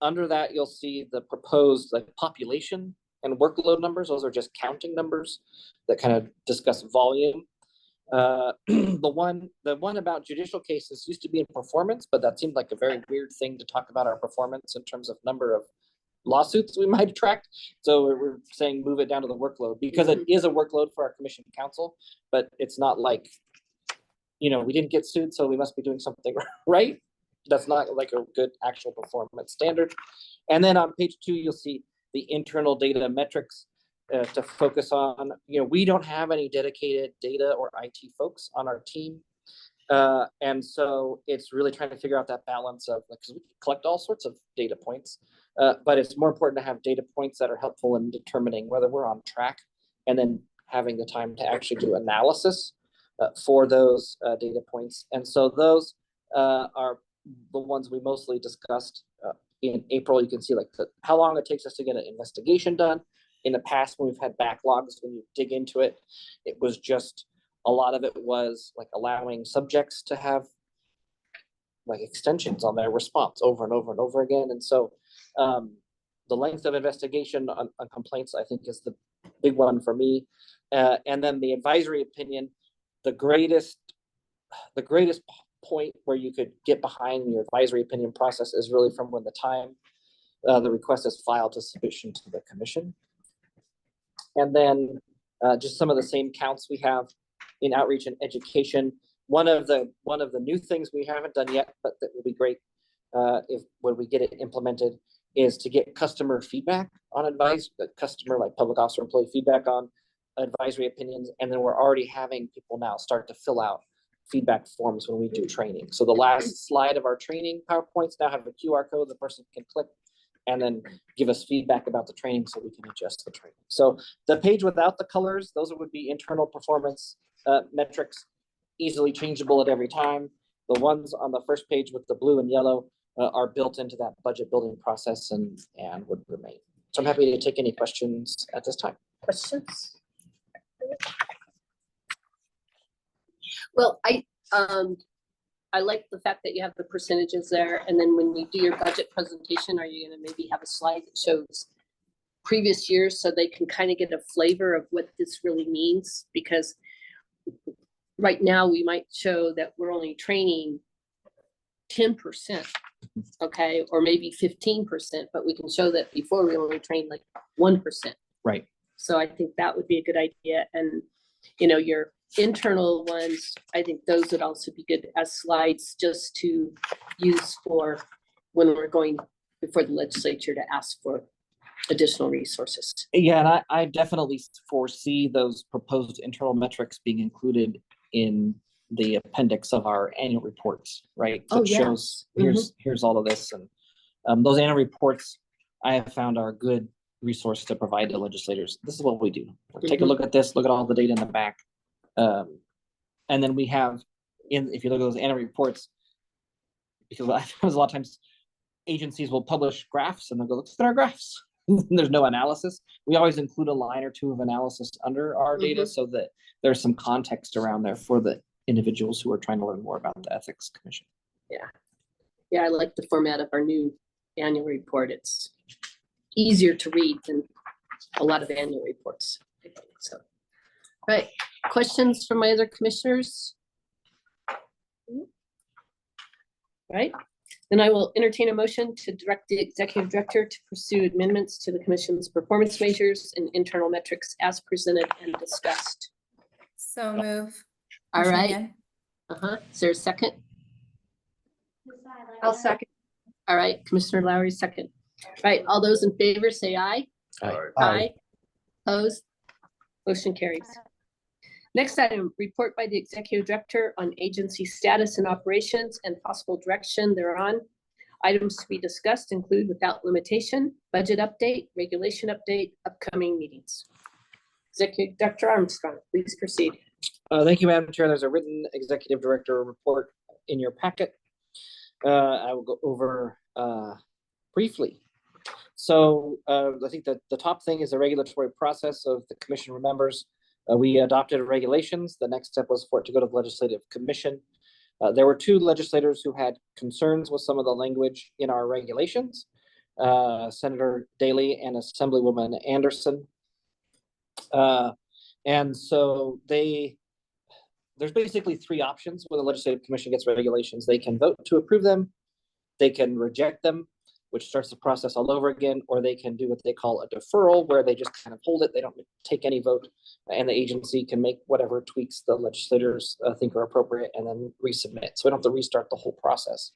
[SPEAKER 4] under that, you'll see the proposed population and workload numbers. Those are just counting numbers that kind of discuss volume. The one about judicial cases used to be in performance, but that seemed like a very weird thing to talk about our performance in terms of number of lawsuits we might attract. So we're saying move it down to the workload, because it is a workload for our commission council, but it's not like, we didn't get sued, so we must be doing something right. That's not like a good actual performance standard. And then on page 2, you'll see the internal data metrics to focus on. We don't have any dedicated data or IT folks on our team. And so it's really trying to figure out that balance of, because we collect all sorts of data points, but it's more important to have data points that are helpful in determining whether we're on track, and then having the time to actually do analysis for those data points. And so those are the ones we mostly discussed in April. You can see how long it takes us to get an investigation done. In the past, when we've had backlogs, when you dig into it, it was just, a lot of it was allowing subjects to have extensions on their response over and over and over again. And so the length of investigation on complaints, I think, is the big one for me. And then the advisory opinion, the greatest point where you could get behind your advisory opinion process is really from when the time the request is filed to submission to the commission. And then just some of the same counts we have in outreach and education. One of the new things we haven't done yet, but that will be great when we get it implemented, is to get customer feedback on advice, customer public officer employee feedback on advisory opinions. And then we're already having people now start to fill out feedback forms when we do training. So the last slide of our training PowerPoints now have a QR code the person can click and then give us feedback about the training so we can adjust the training. So the page without the colors, those would be internal performance metrics, easily changeable at every time. The ones on the first page with the blue and yellow are built into that budget building process and would remain. So I'm happy to take any questions at this time.
[SPEAKER 1] Questions? Well, I like the fact that you have the percentages there, and then when you do your budget presentation, are you going to maybe have a slide that shows previous years so they can kind of get a flavor of what this really means? Because right now we might show that we're only training 10%, okay, or maybe 15%, but we can show that before we only trained 1%.
[SPEAKER 4] Right.
[SPEAKER 1] So I think that would be a good idea. And your internal ones, I think those would also be good as slides just to use for when we're going before the legislature to ask for additional resources.
[SPEAKER 4] Yeah, and I definitely foresee those proposed internal metrics being included in the appendix of our annual reports, right?
[SPEAKER 1] Oh,
[SPEAKER 4] That shows, here's all of this, and those annual reports I have found are a good resource to provide to legislators. This is what we do. Take a look at this, look at all the data in the back. And then we have, if you look at those annual reports, because a lot of times agencies will publish graphs and they'll go, look at our graphs. There's no analysis. We always include a line or two of analysis under our data so that there's some context around there for the individuals who are trying to learn more about the Ethics Commission.
[SPEAKER 1] Yeah, I like the format of our new annual report. It's easier to read than a lot of annual reports, I think. So, right, questions from my other commissioners? Right, then I will entertain a motion to direct the executive director to pursue amendments to the commission's performance measures and internal metrics as presented and discussed.
[SPEAKER 10] So move.
[SPEAKER 1] All
[SPEAKER 10] Commissioner
[SPEAKER 1] right.
[SPEAKER 10] Yan.
[SPEAKER 1] Is there a second?
[SPEAKER 5] I'll second.
[SPEAKER 1] All right, Commissioner Lowry, second. Right, all those in favor say aye.
[SPEAKER 7] Aye.
[SPEAKER 1] Opposed? Motion carries. Next item, report by the executive director on agency status and operations and possible direction thereon. Items to be discussed include without limitation, budget update, regulation update, upcoming meetings. Executive Director Armstrong, please proceed.
[SPEAKER 4] Thank you, Madam Chair. There's a written executive director report in your packet. I will go over briefly. So I think that the top thing is the regulatory process of the commission remembers. We adopted regulations. The next step was for it to go to the Legislative Commission. There were two legislators who had concerns with some of the language in our regulations, Senator Daley and Assemblywoman Anderson. And so there's basically three options when the Legislative Commission gets regulations. They can vote to approve them, they can reject them, which starts the process all over again, or they can do what they call a deferral, where they just kind of hold it, they don't take any vote, and the agency can make whatever tweaks the legislators think are appropriate and then resubmit. So we don't have to restart the whole process.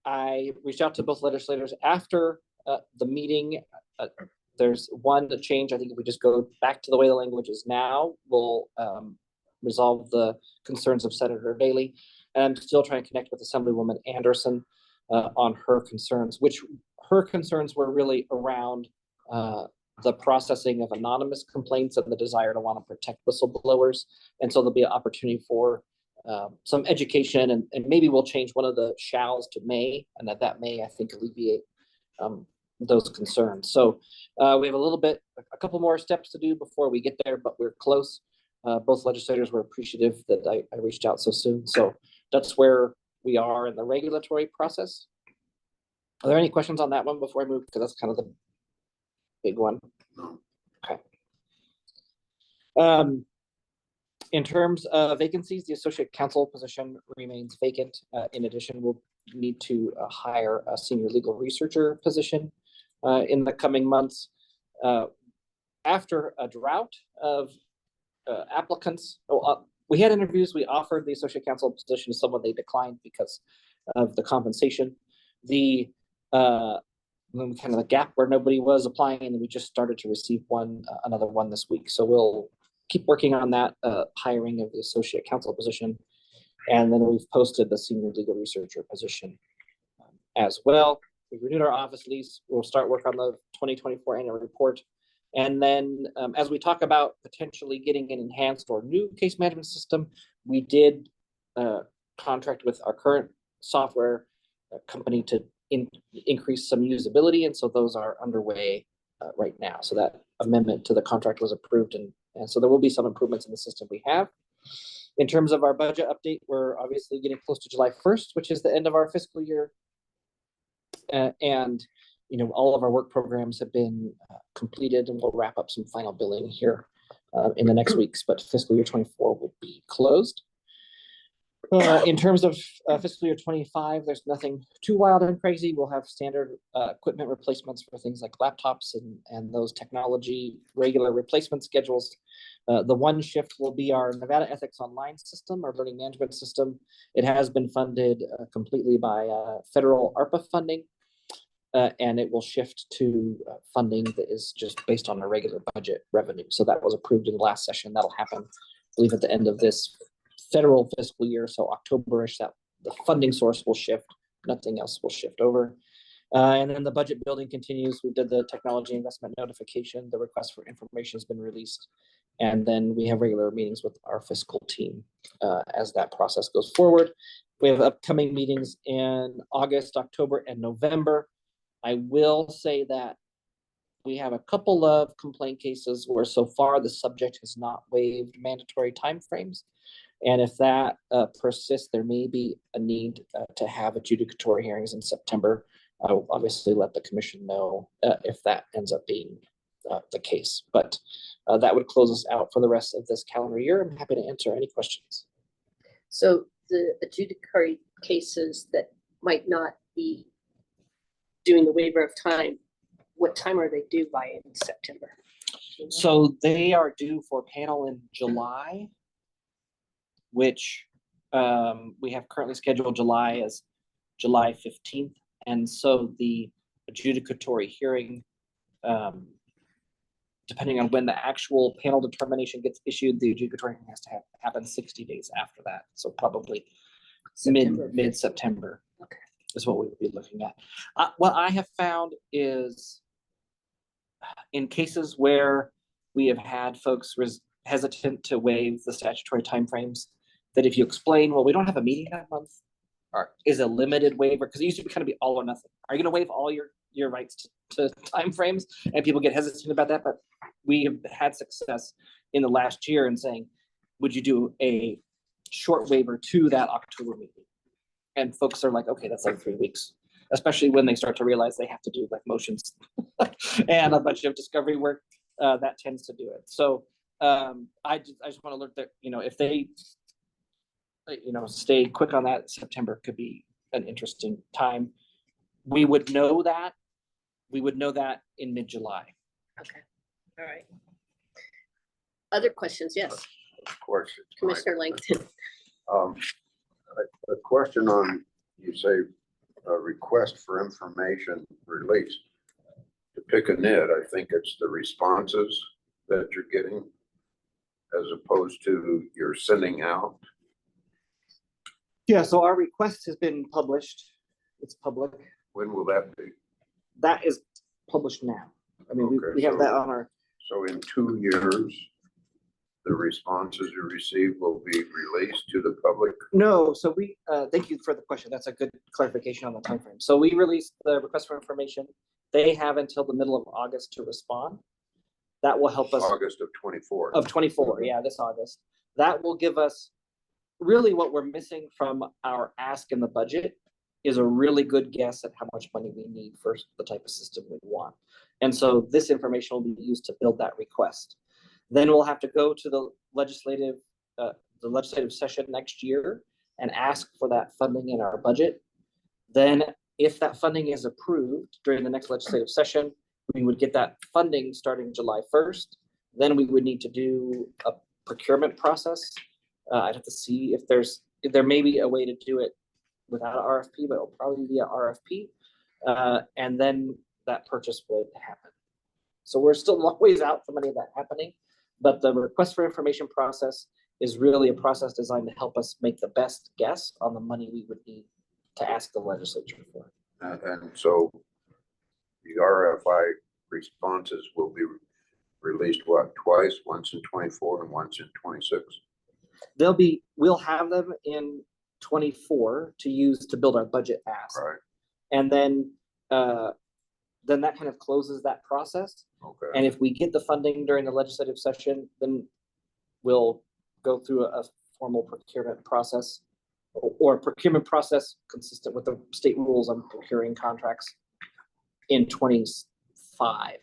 [SPEAKER 4] I reached out to both legislators after the meeting. There's one change. I think if we just go back to the way the language is now, we'll resolve the concerns of Senator Daley. And I'm still trying to connect with Assemblywoman Anderson on her concerns, which her concerns were really around the processing of anonymous complaints and the desire to want to protect whistleblowers. And so there'll be an opportunity for some education, and maybe we'll change one of the shalls to may, and that may, I think, alleviate those concerns. So we have a couple more steps to do before we get there, but we're close. Both legislators were appreciative that I reached out so soon. So that's where we are in the regulatory process. Are there any questions on that one before I move? Because that's kind of the big one. Okay. In terms of vacancies, the associate counsel position remains vacant. In addition, we'll need to hire a senior legal researcher position in the coming months. After a drought of applicants, we had interviews. We offered the associate counsel position to someone. They declined because of the compensation. The kind of the gap where nobody was applying, and we just started to receive another one this week. So we'll keep working on that hiring of the associate counsel position, and then we've posted the senior legal researcher position as well. We renewed our office lease. We'll start work on the 2024 annual report. And then as we talk about potentially getting an enhanced or new case management system, we did contract with our current software company to increase some usability. And so those are underway right now. So that amendment to the contract was approved. And so there will be some improvements in the system we have. In terms of our budget update, we're obviously getting close to July 1st, which is the end of our fiscal year. And all of our work programs have been completed, and we'll wrap up some final billing here in the next weeks, but fiscal year 24 will be closed. In terms of fiscal year 25, there's nothing too wild and crazy. We'll have standard equipment replacements for things like laptops and those technology regular replacement schedules. The one shift will be our Nevada Ethics Online system, our learning management system. It has been funded completely by federal ARPA funding. And it will shift to funding that is just based on a regular budget revenue. So that was approved in the last session. That'll happen believe at the end of this federal fiscal year, so October-ish, that the funding source will shift, nothing else will shift over. And then the budget building continues. We did the technology investment notification, the request for information has been released. And then we have regular meetings with our fiscal team as that process goes forward. We have upcoming meetings in August, October, and November. I will say that we have a couple of complaint cases where so far the subject has not waived mandatory timeframes. And if that persists, there may be a need to have adjudicatory hearings in September. I will obviously let the commission know if that ends up being the case. But that would close us out for the rest of this calendar year. I'm happy to answer any questions.
[SPEAKER 1] So the adjudicatory cases that might not be doing the waiver of time, what time are they due by in September?
[SPEAKER 4] So they are due for panel in July, which we have currently scheduled July as July 15th. And so the adjudicatory hearing, depending on when the actual panel determination gets issued, the adjudicatory hearing has to happen 60 days after that. So probably
[SPEAKER 1] September.
[SPEAKER 4] mid-September.
[SPEAKER 1] Okay.
[SPEAKER 4] Is what we would be looking at. What I have found is in cases where we have had folks hesitant to waive the statutory timeframes, that if you explain, well, we don't have a meeting that month, or is a limited waiver, because it used to be kind of be all or nothing. Are you going to waive all your rights to timeframes? And people get hesitant about that, but we have had success in the last year in saying, would you do a short waiver to that October meeting? And folks are like, okay, that's like 3 weeks, especially when they start to realize they have to do like motions and a bunch of discovery work. That tends to do it. So I just want to alert that, if they, stay quick on that, September could be an interesting time. We would know that in mid-July.
[SPEAKER 1] Okay, all right. Other questions? Yes,
[SPEAKER 2] Of course. it's my-
[SPEAKER 1] Commissioner Langton.
[SPEAKER 2] A question on, you say, a request for information released. To pick a nit, I think it's the responses that you're getting as opposed to you're sending out.
[SPEAKER 4] Yeah, so our request has been published. It's public.
[SPEAKER 2] When will that be?
[SPEAKER 4] That is published now. I mean,
[SPEAKER 2] Okay,
[SPEAKER 4] we have
[SPEAKER 2] so-
[SPEAKER 4] that on our,
[SPEAKER 2] So in 2 years, the responses you receive will be released to the public?
[SPEAKER 4] no, so we, thank you for the question. That's a good clarification on the timeframe. So we released the request for information. They have until the middle of August to respond. That will help us.
[SPEAKER 2] August of 24.
[SPEAKER 4] Of 24, yeah, this August. That will give us, really what we're missing from our ask in the budget is a really good guess at how much money we need for the type of system we want. And so this information will be used to build that request. Then we'll have to go to the legislative session next year and ask for that funding in our budget. Then if that funding is approved during the next legislative session, we would get that funding starting July 1st. Then we would need to do a procurement process. I'd have to see if there may be a way to do it without an RFP, but it'll probably be an RFP. And then that purchase would happen. So we're still a long ways out from any of that happening, but the request for information process is really a process designed to help us make the best guess on the money we would need to ask the legislature for.
[SPEAKER 2] And so the RFI responses will be released, what, twice, once in 24 and once in 26?
[SPEAKER 4] We'll have them in 24 to use to build our budget ask.
[SPEAKER 2] Right,
[SPEAKER 4] And then that kind of closes that process.
[SPEAKER 2] okay.
[SPEAKER 4] And if we get the funding during the legislative session, then we'll go through a formal procurement process or procurement process consistent with the state rules on procuring contracts in 25.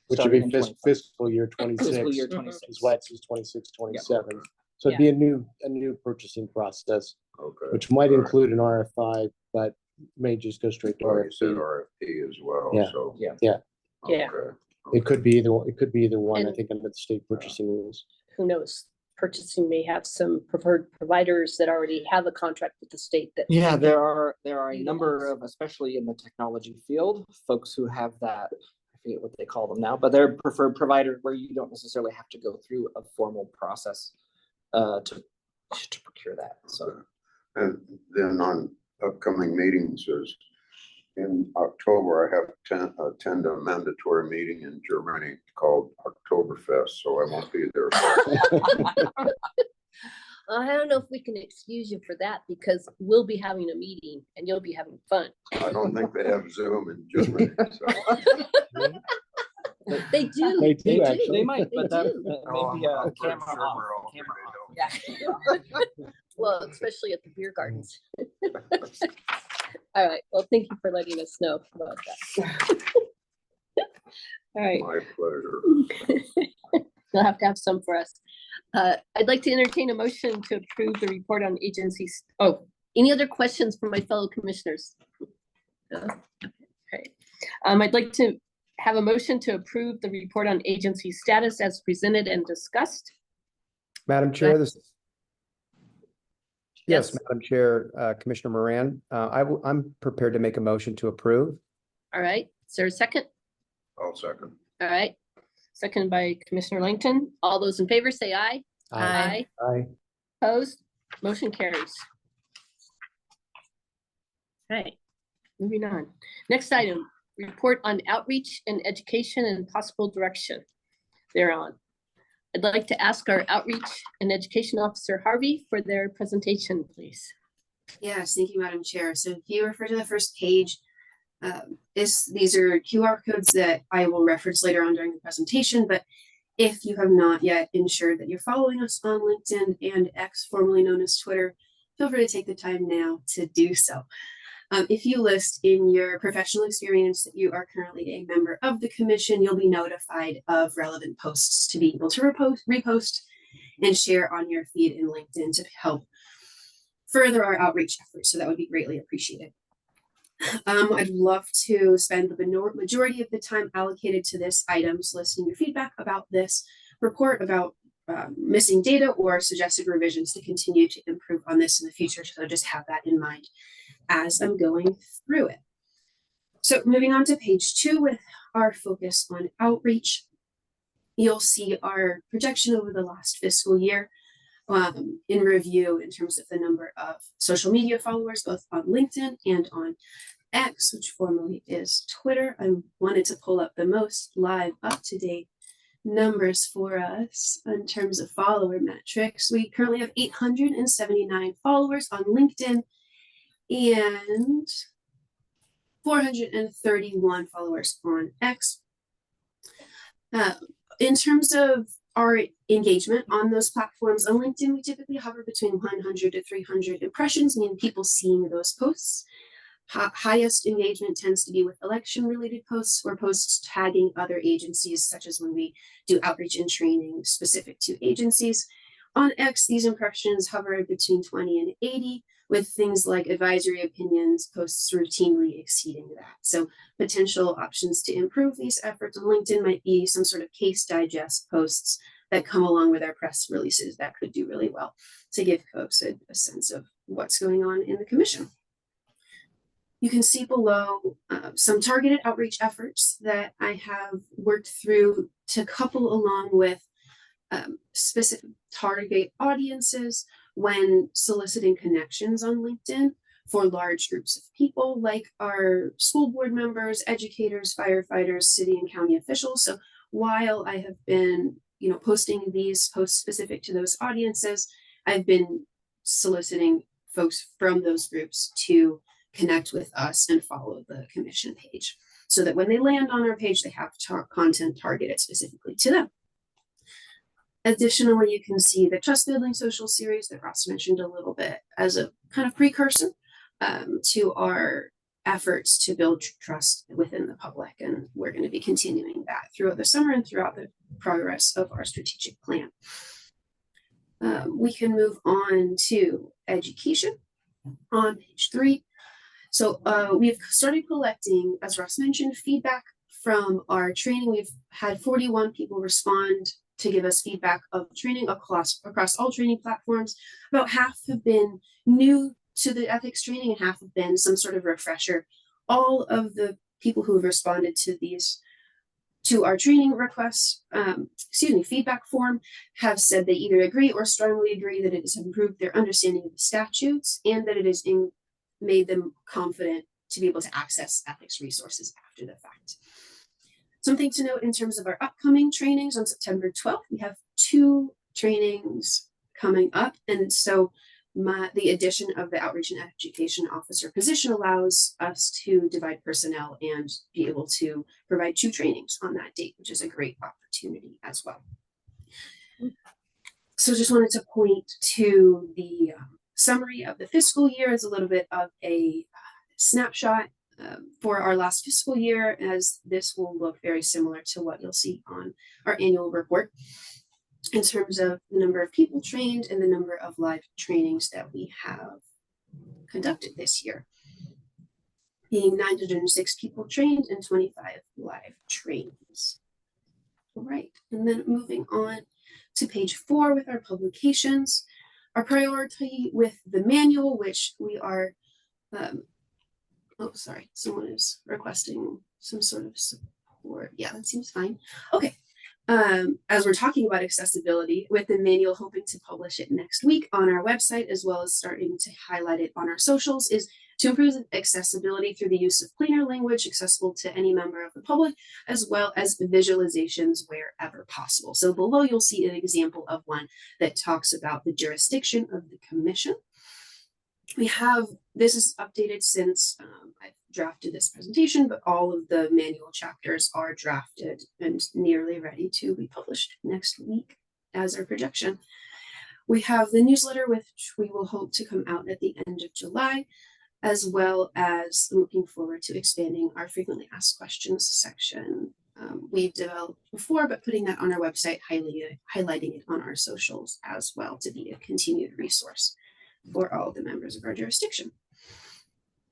[SPEAKER 7] Which would be
[SPEAKER 4] starting in 25.
[SPEAKER 7] fiscal year 26.
[SPEAKER 4] Fiscal year
[SPEAKER 1] Mhm.
[SPEAKER 4] 26.
[SPEAKER 7] Is why it says 26, 27. So it'd
[SPEAKER 1] Yeah.
[SPEAKER 7] be a new purchasing process,
[SPEAKER 2] Okay.
[SPEAKER 7] which might
[SPEAKER 2] All right.
[SPEAKER 7] include an RFI, but may just go straight to
[SPEAKER 2] Well, you said
[SPEAKER 7] RFP.
[SPEAKER 2] RFP as well,
[SPEAKER 7] Yeah.
[SPEAKER 2] so.
[SPEAKER 4] Yeah.
[SPEAKER 7] Yeah.
[SPEAKER 1] Yeah.
[SPEAKER 2] Okay.
[SPEAKER 7] It could be either one. It could be either one, I
[SPEAKER 1] And-
[SPEAKER 7] think, under the state purchasing rules.
[SPEAKER 1] Who knows? Purchasing may have some preferred providers that already have a contract with the state that.
[SPEAKER 4] Yeah, there are a
[SPEAKER 1] Utilize.
[SPEAKER 4] number of, especially in the technology field, folks who have that, I forget what they call them now, but they're preferred provider where you don't necessarily have to go through a formal process to procure that. So
[SPEAKER 2] And then on upcoming meetings is in October, I have to attend a mandatory meeting in Germany called Oktoberfest, so I won't be there.
[SPEAKER 1] I don't know if we can excuse you for that because we'll be having a meeting and you'll be having fun.
[SPEAKER 2] I don't think they have Zoom in Germany, so.
[SPEAKER 1] They do.
[SPEAKER 7] They do, actually.
[SPEAKER 4] they might,
[SPEAKER 1] They
[SPEAKER 4] but that
[SPEAKER 1] do.
[SPEAKER 4] may be a
[SPEAKER 2] I'm pretty
[SPEAKER 4] camera
[SPEAKER 2] sure
[SPEAKER 4] off.
[SPEAKER 2] we're all
[SPEAKER 4] Camera
[SPEAKER 2] pretty
[SPEAKER 4] off.
[SPEAKER 1] Yeah. Well, especially at the beer gardens. All right, well, thank you for letting us know about that. All right,
[SPEAKER 2] My pleasure.
[SPEAKER 1] you'll have to have some for us. I'd like to entertain a motion to approve the report on agencies. Oh, any other questions from my fellow commissioners? No? Okay. I'd like to have a motion to approve the report on agency status as presented and discussed.
[SPEAKER 9] Madam Chair, this. Yes,
[SPEAKER 1] Yes.
[SPEAKER 9] Madam Chair, Commissioner Moran, I'm prepared to make a motion to approve.
[SPEAKER 1] All right, is there a second?
[SPEAKER 2] I'll second.
[SPEAKER 1] All right, second by Commissioner Langton. All those in favor say aye.
[SPEAKER 10] Aye.
[SPEAKER 9] Aye.
[SPEAKER 1] Opposed, motion carries. Okay, moving on. Next item, report on outreach and education and possible direction thereon. I'd like to ask our outreach and education officer, Harvey, for their presentation, please.
[SPEAKER 11] Yes, thank you, Madam Chair. So if you refer to the first page, these are QR codes that I will reference later on during the presentation, but if you have not yet ensured that you're following us on LinkedIn and X, formerly known as Twitter, feel free to take the time now to do so. If you list in your professional experience that you are currently a member of the commission, you'll be notified of relevant posts to be able to repost and share on your feed in LinkedIn to help further our outreach efforts. So that would be greatly appreciated. I'd love to spend the majority of the time allocated to this item, soliciting your feedback about this report, about missing data or suggested revisions to continue to improve on this in the future. So just have that in mind as I'm going through it. So moving on to page 2 with our focus on outreach, you'll see our projection over the last fiscal year in review in terms of the number of social media followers, both on LinkedIn and on X, which formerly is Twitter. I wanted to pull up the most live up-to-date numbers for us in terms of follower metrics. We currently have 879 followers on LinkedIn and 431 followers on X. In terms of our engagement on those platforms, on LinkedIn, we typically hover between 100 to 300 impressions, meaning people seeing those posts. Highest engagement tends to be with election-related posts or posts tagging other agencies, such as when we do outreach and training specific to agencies. On X, these impressions hover between 20 and 80, with things like advisory opinions posts routinely exceeding that. So potential options to improve these efforts on LinkedIn might be some sort of case digest posts that come along with our press releases that could do really well to give folks a sense of what's going on in the commission. You can see below some targeted outreach efforts that I have worked through to couple along with specific target audiences when soliciting connections on LinkedIn for large groups of people like our school board members, educators, firefighters, city and county officials. So while I have been, posting these posts specific to those audiences, I've been soliciting folks from those groups to connect with us and follow the commission page so that when they land on our page, they have content targeted specifically to them. Additionally, you can see the Trust Building Social Series that Ross mentioned a little bit as a kind of precursor to our efforts to build trust within the public. And we're going to be continuing that throughout the summer and throughout the progress of our strategic plan. We can move on to education on page 3. So we've started collecting, as Ross mentioned, feedback from our training. We've had 41 people respond to give us feedback of training across all training platforms. About half have been new to the ethics training and half have been some sort of refresher. All of the people who have responded to these to our training requests, feedback form, have said they either agree or strongly agree that it has improved their understanding of the statutes and that it has made them confident to be able to access ethics resources after the fact. Something to note in terms of our upcoming trainings on September 12th, we have 2 trainings coming up. And so the addition of the outreach and education officer position allows us to divide personnel and be able to provide 2 trainings on that date, which is a great opportunity as well. So just wanted to point to the summary of the fiscal year as a little bit of a snapshot for our last fiscal year, as this will look very similar to what you'll see on our annual report in terms of the number of people trained and the number of live trainings that we have conducted this year, being 906 people trained and 25 live trainings. All right, and then moving on to page 4 with our publications, our priority with the manual, which we are oh, sorry, someone is requesting some sort of support. Yeah, that seems fine. Okay. As we're talking about accessibility with the manual, hoping to publish it next week on our website, as well as starting to highlight it on our socials, is to improve accessibility through the use of cleaner language accessible to any member of the public, as well as visualizations wherever possible. So below you'll see an example of one that talks about the jurisdiction of the commission. We have, this is updated since I've drafted this presentation, but all of the manual chapters are drafted and nearly ready to be published next week as our projection. We have the newsletter, which we will hope to come out at the end of July, as well as looking forward to expanding our frequently asked questions section. We've developed before, but putting that on our website, highlighting it on our socials as well to be a continued resource for all the members of our jurisdiction.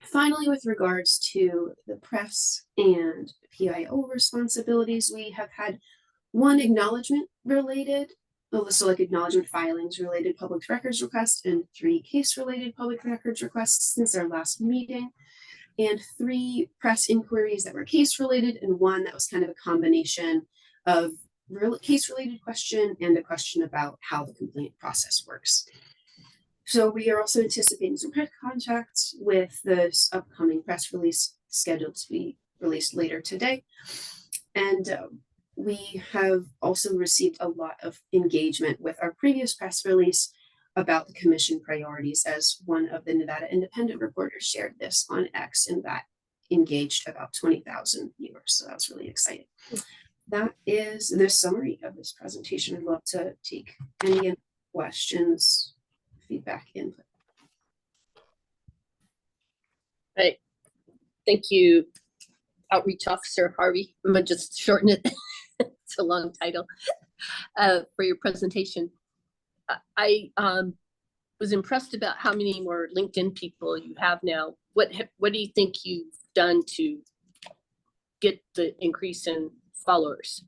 [SPEAKER 11] Finally, with regards to the press and PIO responsibilities, we have had one acknowledgement related, so like acknowledgement filings related public records requests and 3 case related public records requests since our last meeting, and 3 press inquiries that were case related and 1 that was kind of a combination of case related question and a question about how the complaint process works. So we are also anticipating some press contacts with this upcoming press release scheduled to be released later today. And we have also received a lot of engagement with our previous press release about the commission priorities, as one of the Nevada Independent reporters shared this on X, and that engaged about 20,000 viewers. So that was really exciting. That is the summary of this presentation. I'd love to take any questions, feedback, input.
[SPEAKER 1] Right. Thank you, Outreach Officer Harvey. I'm gonna just shorten it. It's a long title for your presentation. I was impressed about how many more LinkedIn people you have now. What do you think you've done to get the increase in followers?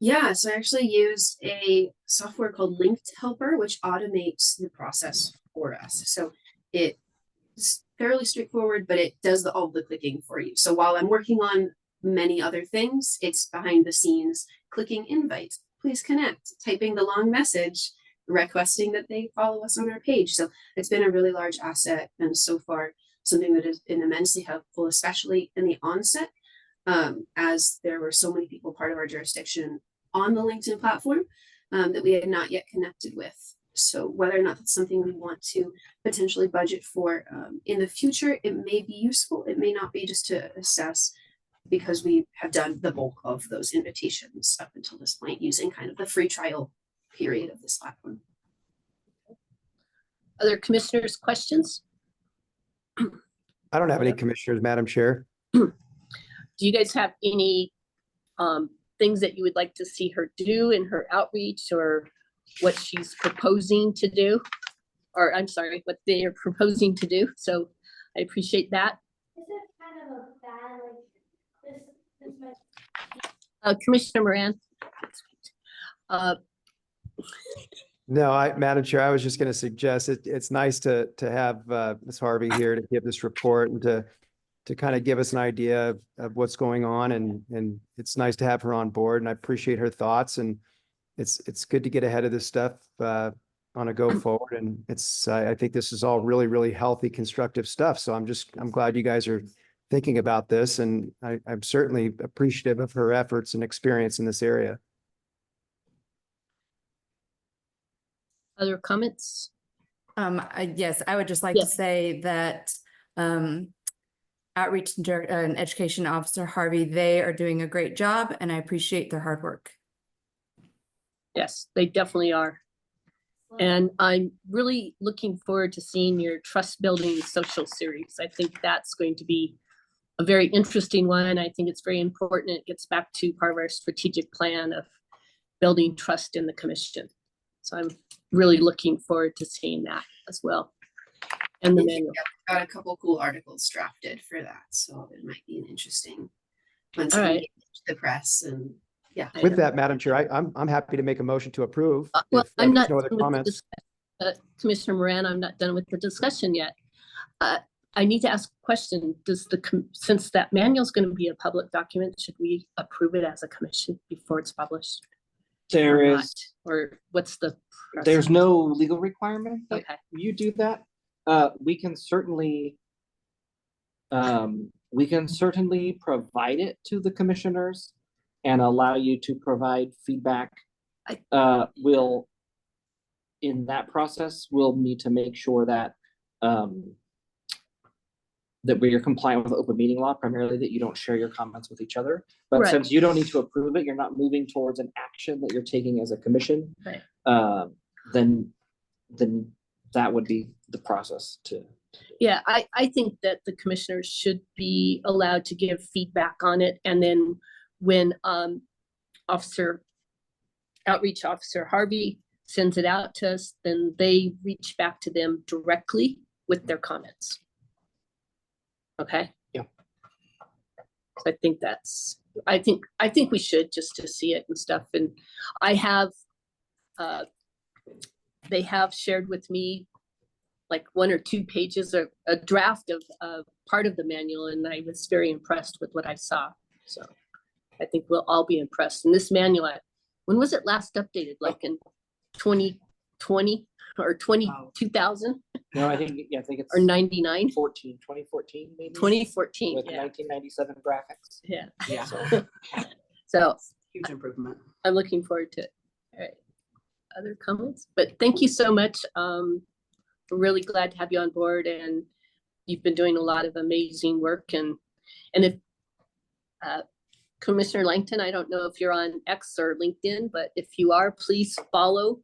[SPEAKER 11] Yeah, so I actually used a software called Linked Helper, which automates the process for us. So it's fairly straightforward, but it does all the clicking for you. So while I'm working on many other things, it's behind the scenes, clicking invite, please connect, typing the long message, requesting that they follow us on our page. So it's been a really large asset, and so far something that has been immensely helpful, especially in the onset, as there were so many people part of our jurisdiction on the LinkedIn platform that we had not yet connected with. So whether or not that's something we want to potentially budget for in the future, it may be useful. It may not be, just to assess, because we have done the bulk of those invitations up until this point using kind of the free trial period of this platform.
[SPEAKER 1] Other commissioners' questions?
[SPEAKER 9] I don't have any commissioners, Madam Chair.
[SPEAKER 1] Do you guys have any things that you would like to see her do in her outreach, or what she's proposing to do? Or I'm sorry, what they are proposing to do. So I appreciate that.
[SPEAKER 12] Is it kind of a bad, like, this
[SPEAKER 1] Commissioner Moran.
[SPEAKER 9] No, Madam Chair, I was just going to suggest it's nice to have Ms. Harvey here to give this report and to to kind of give us an idea of what's going on, and it's nice to have her on board, and I appreciate her thoughts, and it's good to get ahead of this stuff on a go forward, and I think this is all really, really healthy, constructive stuff. So I'm glad you guys are thinking about this, and I'm certainly appreciative of her efforts and experience in this area.
[SPEAKER 1] Other comments?
[SPEAKER 10] Yes, I would just like to
[SPEAKER 1] Yes.
[SPEAKER 10] say that Outreach and Education Officer Harvey, they are doing a great job, and I appreciate their hard work.
[SPEAKER 1] Yes, they definitely are. And I'm really looking forward to seeing your trust building social series. I think that's going to be a very interesting one. I think it's very important. It gets back to part of our strategic plan of building trust in the commission. So I'm really looking forward to seeing that as well. And the manual.
[SPEAKER 11] Got a couple cool articles drafted for that, so it might be an interesting one to
[SPEAKER 1] All right.
[SPEAKER 11] engage the press and yeah.
[SPEAKER 9] With that, Madam Chair, I'm happy to make a motion to approve.
[SPEAKER 1] Well,
[SPEAKER 9] if,
[SPEAKER 1] I'm
[SPEAKER 9] there's
[SPEAKER 1] not
[SPEAKER 9] no other
[SPEAKER 1] done with the
[SPEAKER 9] comments.
[SPEAKER 1] Commissioner Moran, I'm not done with the discussion yet. I need to ask a question. Does since that manual is going to be a public document, should we approve it as a commission before it's published?
[SPEAKER 4] There
[SPEAKER 1] or not?
[SPEAKER 4] is,
[SPEAKER 1] Or what's the?
[SPEAKER 4] there's no legal requirement that
[SPEAKER 1] Okay.
[SPEAKER 4] you do that. We can certainly provide it to the commissioners and allow you to provide feedback. We'll, in that process, we'll need to make sure that that we are compliant with open meeting law, primarily that you don't share your comments with each other. But
[SPEAKER 1] Right.
[SPEAKER 4] since you don't need to approve it, you're not moving towards an action that you're taking as a commission.
[SPEAKER 1] Right.
[SPEAKER 4] Then that would be the process to.
[SPEAKER 1] Yeah, I think that the commissioners should be allowed to give feedback on it. And then when Outreach Officer Harvey sends it out to us, then they reach back to them directly with their comments. Okay?
[SPEAKER 4] Yeah.
[SPEAKER 1] So I think we should, just to see it and stuff. And I have, they have shared with me like 1 or 2 pages or a draft of part of the manual, and I was very impressed with what I saw. So I think we'll all be impressed. And this manual, when was it last updated? Like in 2020 or 2000
[SPEAKER 4] No, I think it's
[SPEAKER 1] or 99?
[SPEAKER 4] 2014 maybe.
[SPEAKER 1] 2014,
[SPEAKER 4] With
[SPEAKER 1] yeah.
[SPEAKER 4] 1997 graphics.
[SPEAKER 1] Yeah.
[SPEAKER 4] Yeah.
[SPEAKER 1] So
[SPEAKER 5] Huge improvement.
[SPEAKER 1] I'm looking forward to it. All right. Other comments? But thank you so much. We're really glad to have you on board, and you've been doing a lot of amazing work. And if Commissioner Langton, I don't know if you're on X or LinkedIn, but if you are, please follow.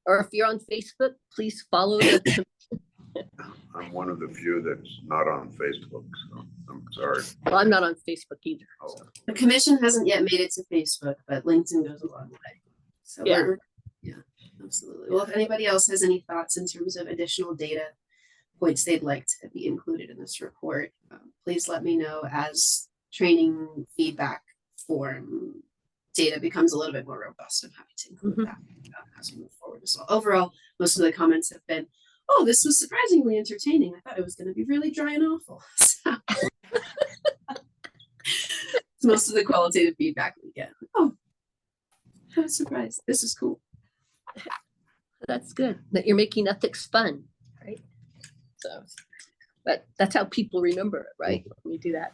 [SPEAKER 1] Or if you're on Facebook, please follow the
[SPEAKER 2] I'm one of the few that's not on Facebook, so I'm sorry.
[SPEAKER 1] well, I'm not on Facebook either.
[SPEAKER 2] Oh.
[SPEAKER 11] The commission hasn't yet made it to Facebook, but LinkedIn goes a long way. So
[SPEAKER 1] Yeah.
[SPEAKER 11] yeah, absolutely. Well, if anybody else has any thoughts in terms of additional data points they'd like to be included in this report, please let me know as training feedback form data becomes a little bit more robust. I'm happy to include that as we move forward as well. Overall, most of the comments have been, oh, this was surprisingly entertaining. I thought it was going to be really dry and awful. So it's most of the qualitative feedback we get. Oh, I was surprised. This is cool.
[SPEAKER 1] That's good that you're making ethics fun, right? So, but that's how people remember it, right? When we do that.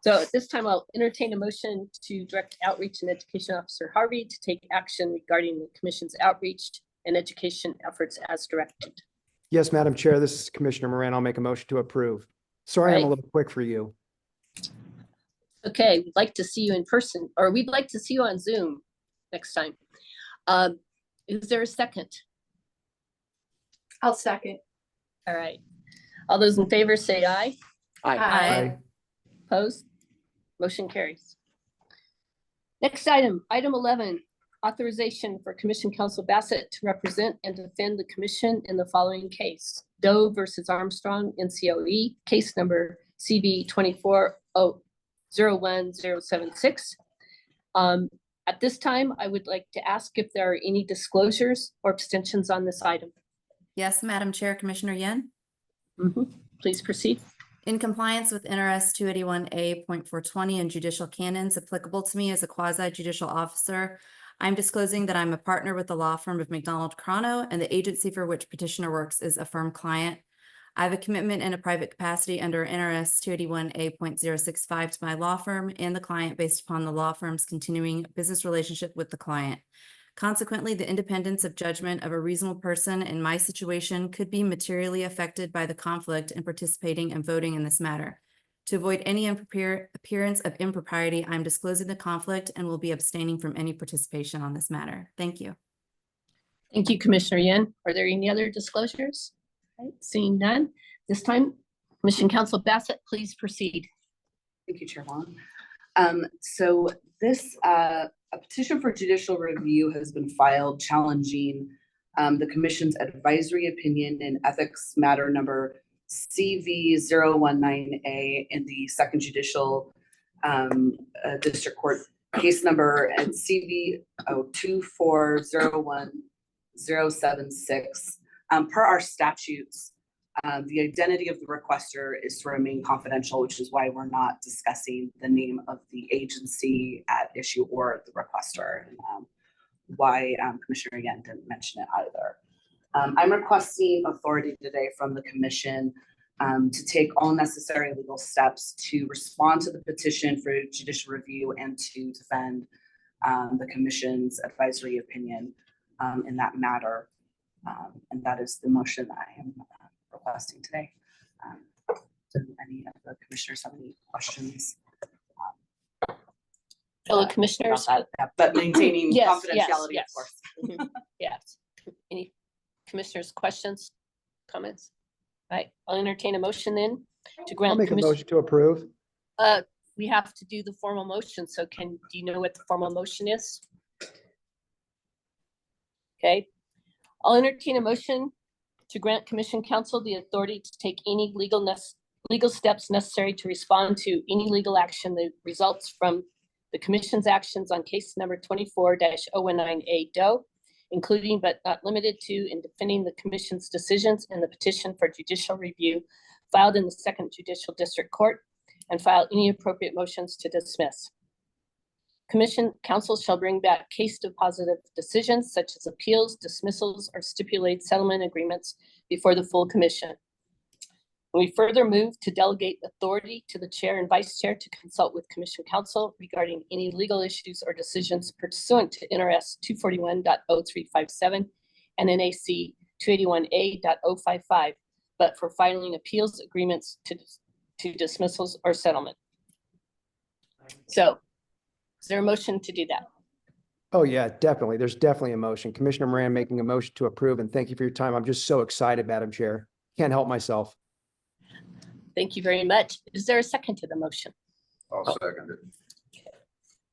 [SPEAKER 1] So at this time, I'll entertain a motion to direct Outreach and Education Officer Harvey to take action regarding the commission's outreach and education efforts as directed.
[SPEAKER 9] Yes, Madam Chair, this is Commissioner Moran. I'll make a motion to approve. Sorry, I'm a
[SPEAKER 1] Right.
[SPEAKER 9] little quick for you.
[SPEAKER 1] Okay, we'd like to see you in person, or we'd like to see you on Zoom next time. Is there a second?
[SPEAKER 3] I'll second.
[SPEAKER 1] All right. All those in favor say aye.
[SPEAKER 10] Aye.
[SPEAKER 1] Opposed? Motion carries. Next item, item 11, authorization for Commission Counsel Bassett to represent and defend the commission in the following case. Doe versus Armstrong, NCOE, case number CB 24-01076. At this time, I would like to ask if there are any disclosures or abstentions on this item.
[SPEAKER 10] Yes, Madam Chair, Commissioner Yen.
[SPEAKER 1] Please proceed.
[SPEAKER 10] In compliance with NRS 281A.420 and judicial canons applicable to me as a quasi judicial officer, I'm disclosing that I'm a partner with the law firm of McDonald Crono, and the agency for which petitioner works is a firm client. I have a commitment in a private capacity under NRS 281A.065 to my law firm and the client based upon the law firm's continuing business relationship with the client. Consequently, the independence of judgment of a reasonable person in my situation could be materially affected by the conflict in participating and voting in this matter. To avoid any appearance of impropriety, I'm disclosing the conflict and will be abstaining from any participation on this matter. Thank you.
[SPEAKER 1] Thank you, Commissioner Yen. Are there any other disclosures? Right, seeing none, this time, Commission Counsel Bassett, please proceed.
[SPEAKER 13] Thank you, Chair Wong. So this, a petition for judicial review has been filed challenging the Commission's advisory opinion in ethics matter number CV019A in the Second Judicial District Court case number and CV 2401076. Per our statutes, the identity of the requester is to remain confidential, which is why we're not discussing the name of the agency at issue or the requester, and why Commissioner Yen didn't mention it either. I'm requesting authority today from the Commission to take all necessary legal steps to respond to the petition for judicial review and to defend the Commission's advisory opinion in that matter. And that is the motion that I am requesting today. Do any of the commissioners have any questions?
[SPEAKER 1] Fellow commissioners?
[SPEAKER 13] About that, but maintaining
[SPEAKER 1] Yes,
[SPEAKER 13] confidentiality,
[SPEAKER 1] yes,
[SPEAKER 13] of course.
[SPEAKER 1] Yes. Any commissioners, questions, comments? All right, I'll entertain a motion then to
[SPEAKER 9] I'll
[SPEAKER 1] grant.
[SPEAKER 9] make a motion to approve.
[SPEAKER 1] We have to do the formal motion, so do you know what the formal motion is? Okay, I'll entertain a motion to grant Commission Counsel the authority to take any legal steps necessary to respond to any legal action that results from the Commission's actions on case number 24-019A Doe, including but not limited to in defending the Commission's decisions in the petition for judicial review filed in the Second Judicial District Court, and file any appropriate motions to dismiss. Commission Counsel shall bring back case dispositive decisions such as appeals, dismissals, or stipulated settlement agreements before the full Commission. And we further move to delegate authority to the Chair and Vice Chair to consult with Commission Counsel regarding any legal issues or decisions pursuant to NRS 241.0357 and NAC 281A.055, but for filing appeals agreements to dismissals or settlement. So, is there a motion to do that?
[SPEAKER 9] Oh, yeah, definitely. There's definitely a motion. Commissioner Moran making a motion to approve, and thank you for your time. I'm just so excited, Madam Chair. Can't help myself.
[SPEAKER 1] Thank you very much. Is there a second to the motion?
[SPEAKER 2] I'll second it.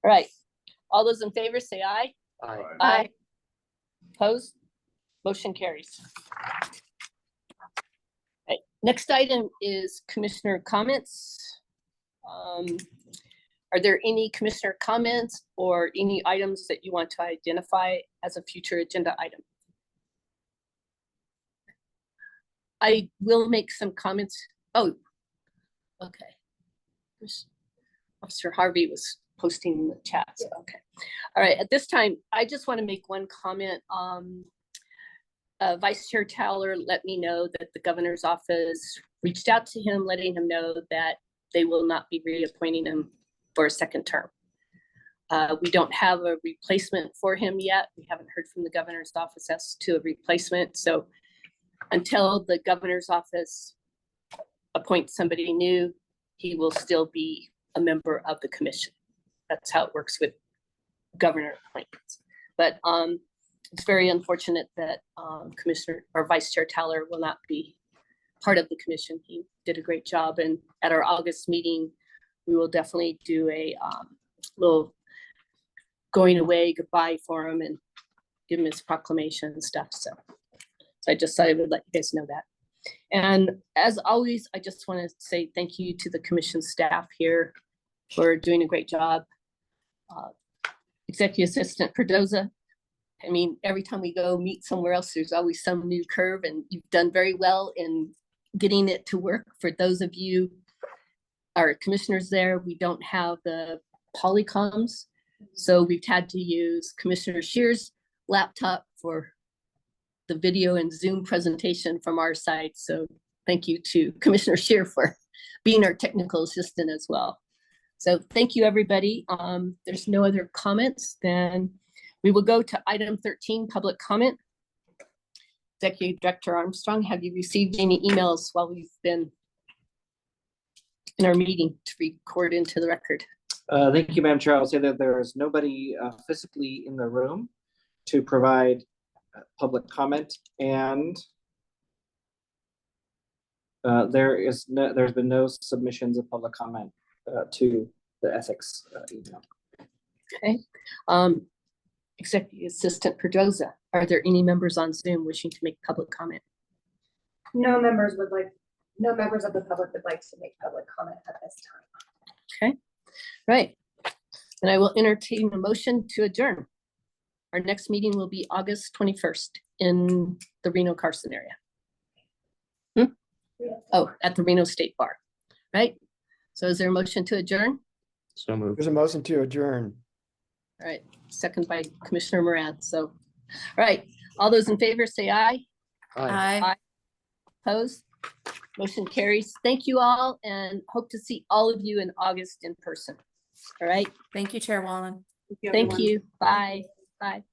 [SPEAKER 1] All right. All those in favor say aye.
[SPEAKER 7] Aye.
[SPEAKER 1] Aye. Opposed? Motion carries. Right. Next item is commissioner comments. Are there any commissioner comments or any items that you want to identify as a future agenda item? I will make some comments. Oh, okay. Officer Harvey was posting in the chat. So, okay. All right. At this time, I just want to make one comment. Vice Chair Towler let me know that the governor's office reached out to him, letting him know that they will not be reappointing him for a second term. We don't have a replacement for him yet. We haven't heard from the governor's office as to a replacement. So until the governor's office appoints somebody new, he will still be a member of the commission. That's how it works with governor appointments. But it's very unfortunate that Commissioner or Vice Chair Towler will not be part of the commission. He did a great job, and at our August meeting, we will definitely do a little going away goodbye for him and give him his proclamation and stuff. So I just thought I would let you guys know that. And as always, I just want to say thank you to the commission staff here for doing a great job. Executive Assistant Perdoza, I mean, every time we go meet somewhere else, there's always some new curve, and you've done very well in getting it to work. For those of you our commissioners there. We don't have the Polycoms. So we've had to use Commissioner Shear's laptop for the video and Zoom presentation from our side. So thank you to Commissioner Shear for being our technical assistant as well. So thank you, everybody. There's no other comments, then we will go to item 13, public comment. Executive Director Armstrong, have you received any emails while we've been in our meeting to record into the record?
[SPEAKER 4] Thank you, Madam Chair. I'll say that there is nobody physically in the room to provide public comment, and there's been no submissions of public comment to the ethics email.
[SPEAKER 1] Okay. Executive Assistant Pedroza, are there any members on Zoom wishing to make public comment?
[SPEAKER 3] No members of the public would like to make public comment at this time.
[SPEAKER 1] Okay, right. And I will entertain a motion to adjourn. Our next meeting will be August 21st in the Reno Carson area. Oh, at the Reno State Bar, right? So is there a motion to adjourn?
[SPEAKER 7] So moved.
[SPEAKER 9] There's a motion to adjourn.
[SPEAKER 1] All right, second by Commissioner Moran. So, all right, all those in favor say aye.
[SPEAKER 10] Aye.
[SPEAKER 1] Opposed? Motion carries. Thank you all and hope to see all of you in August in person. All right,
[SPEAKER 10] Thank you, Chair Wallen.
[SPEAKER 1] thank you. Bye. Bye.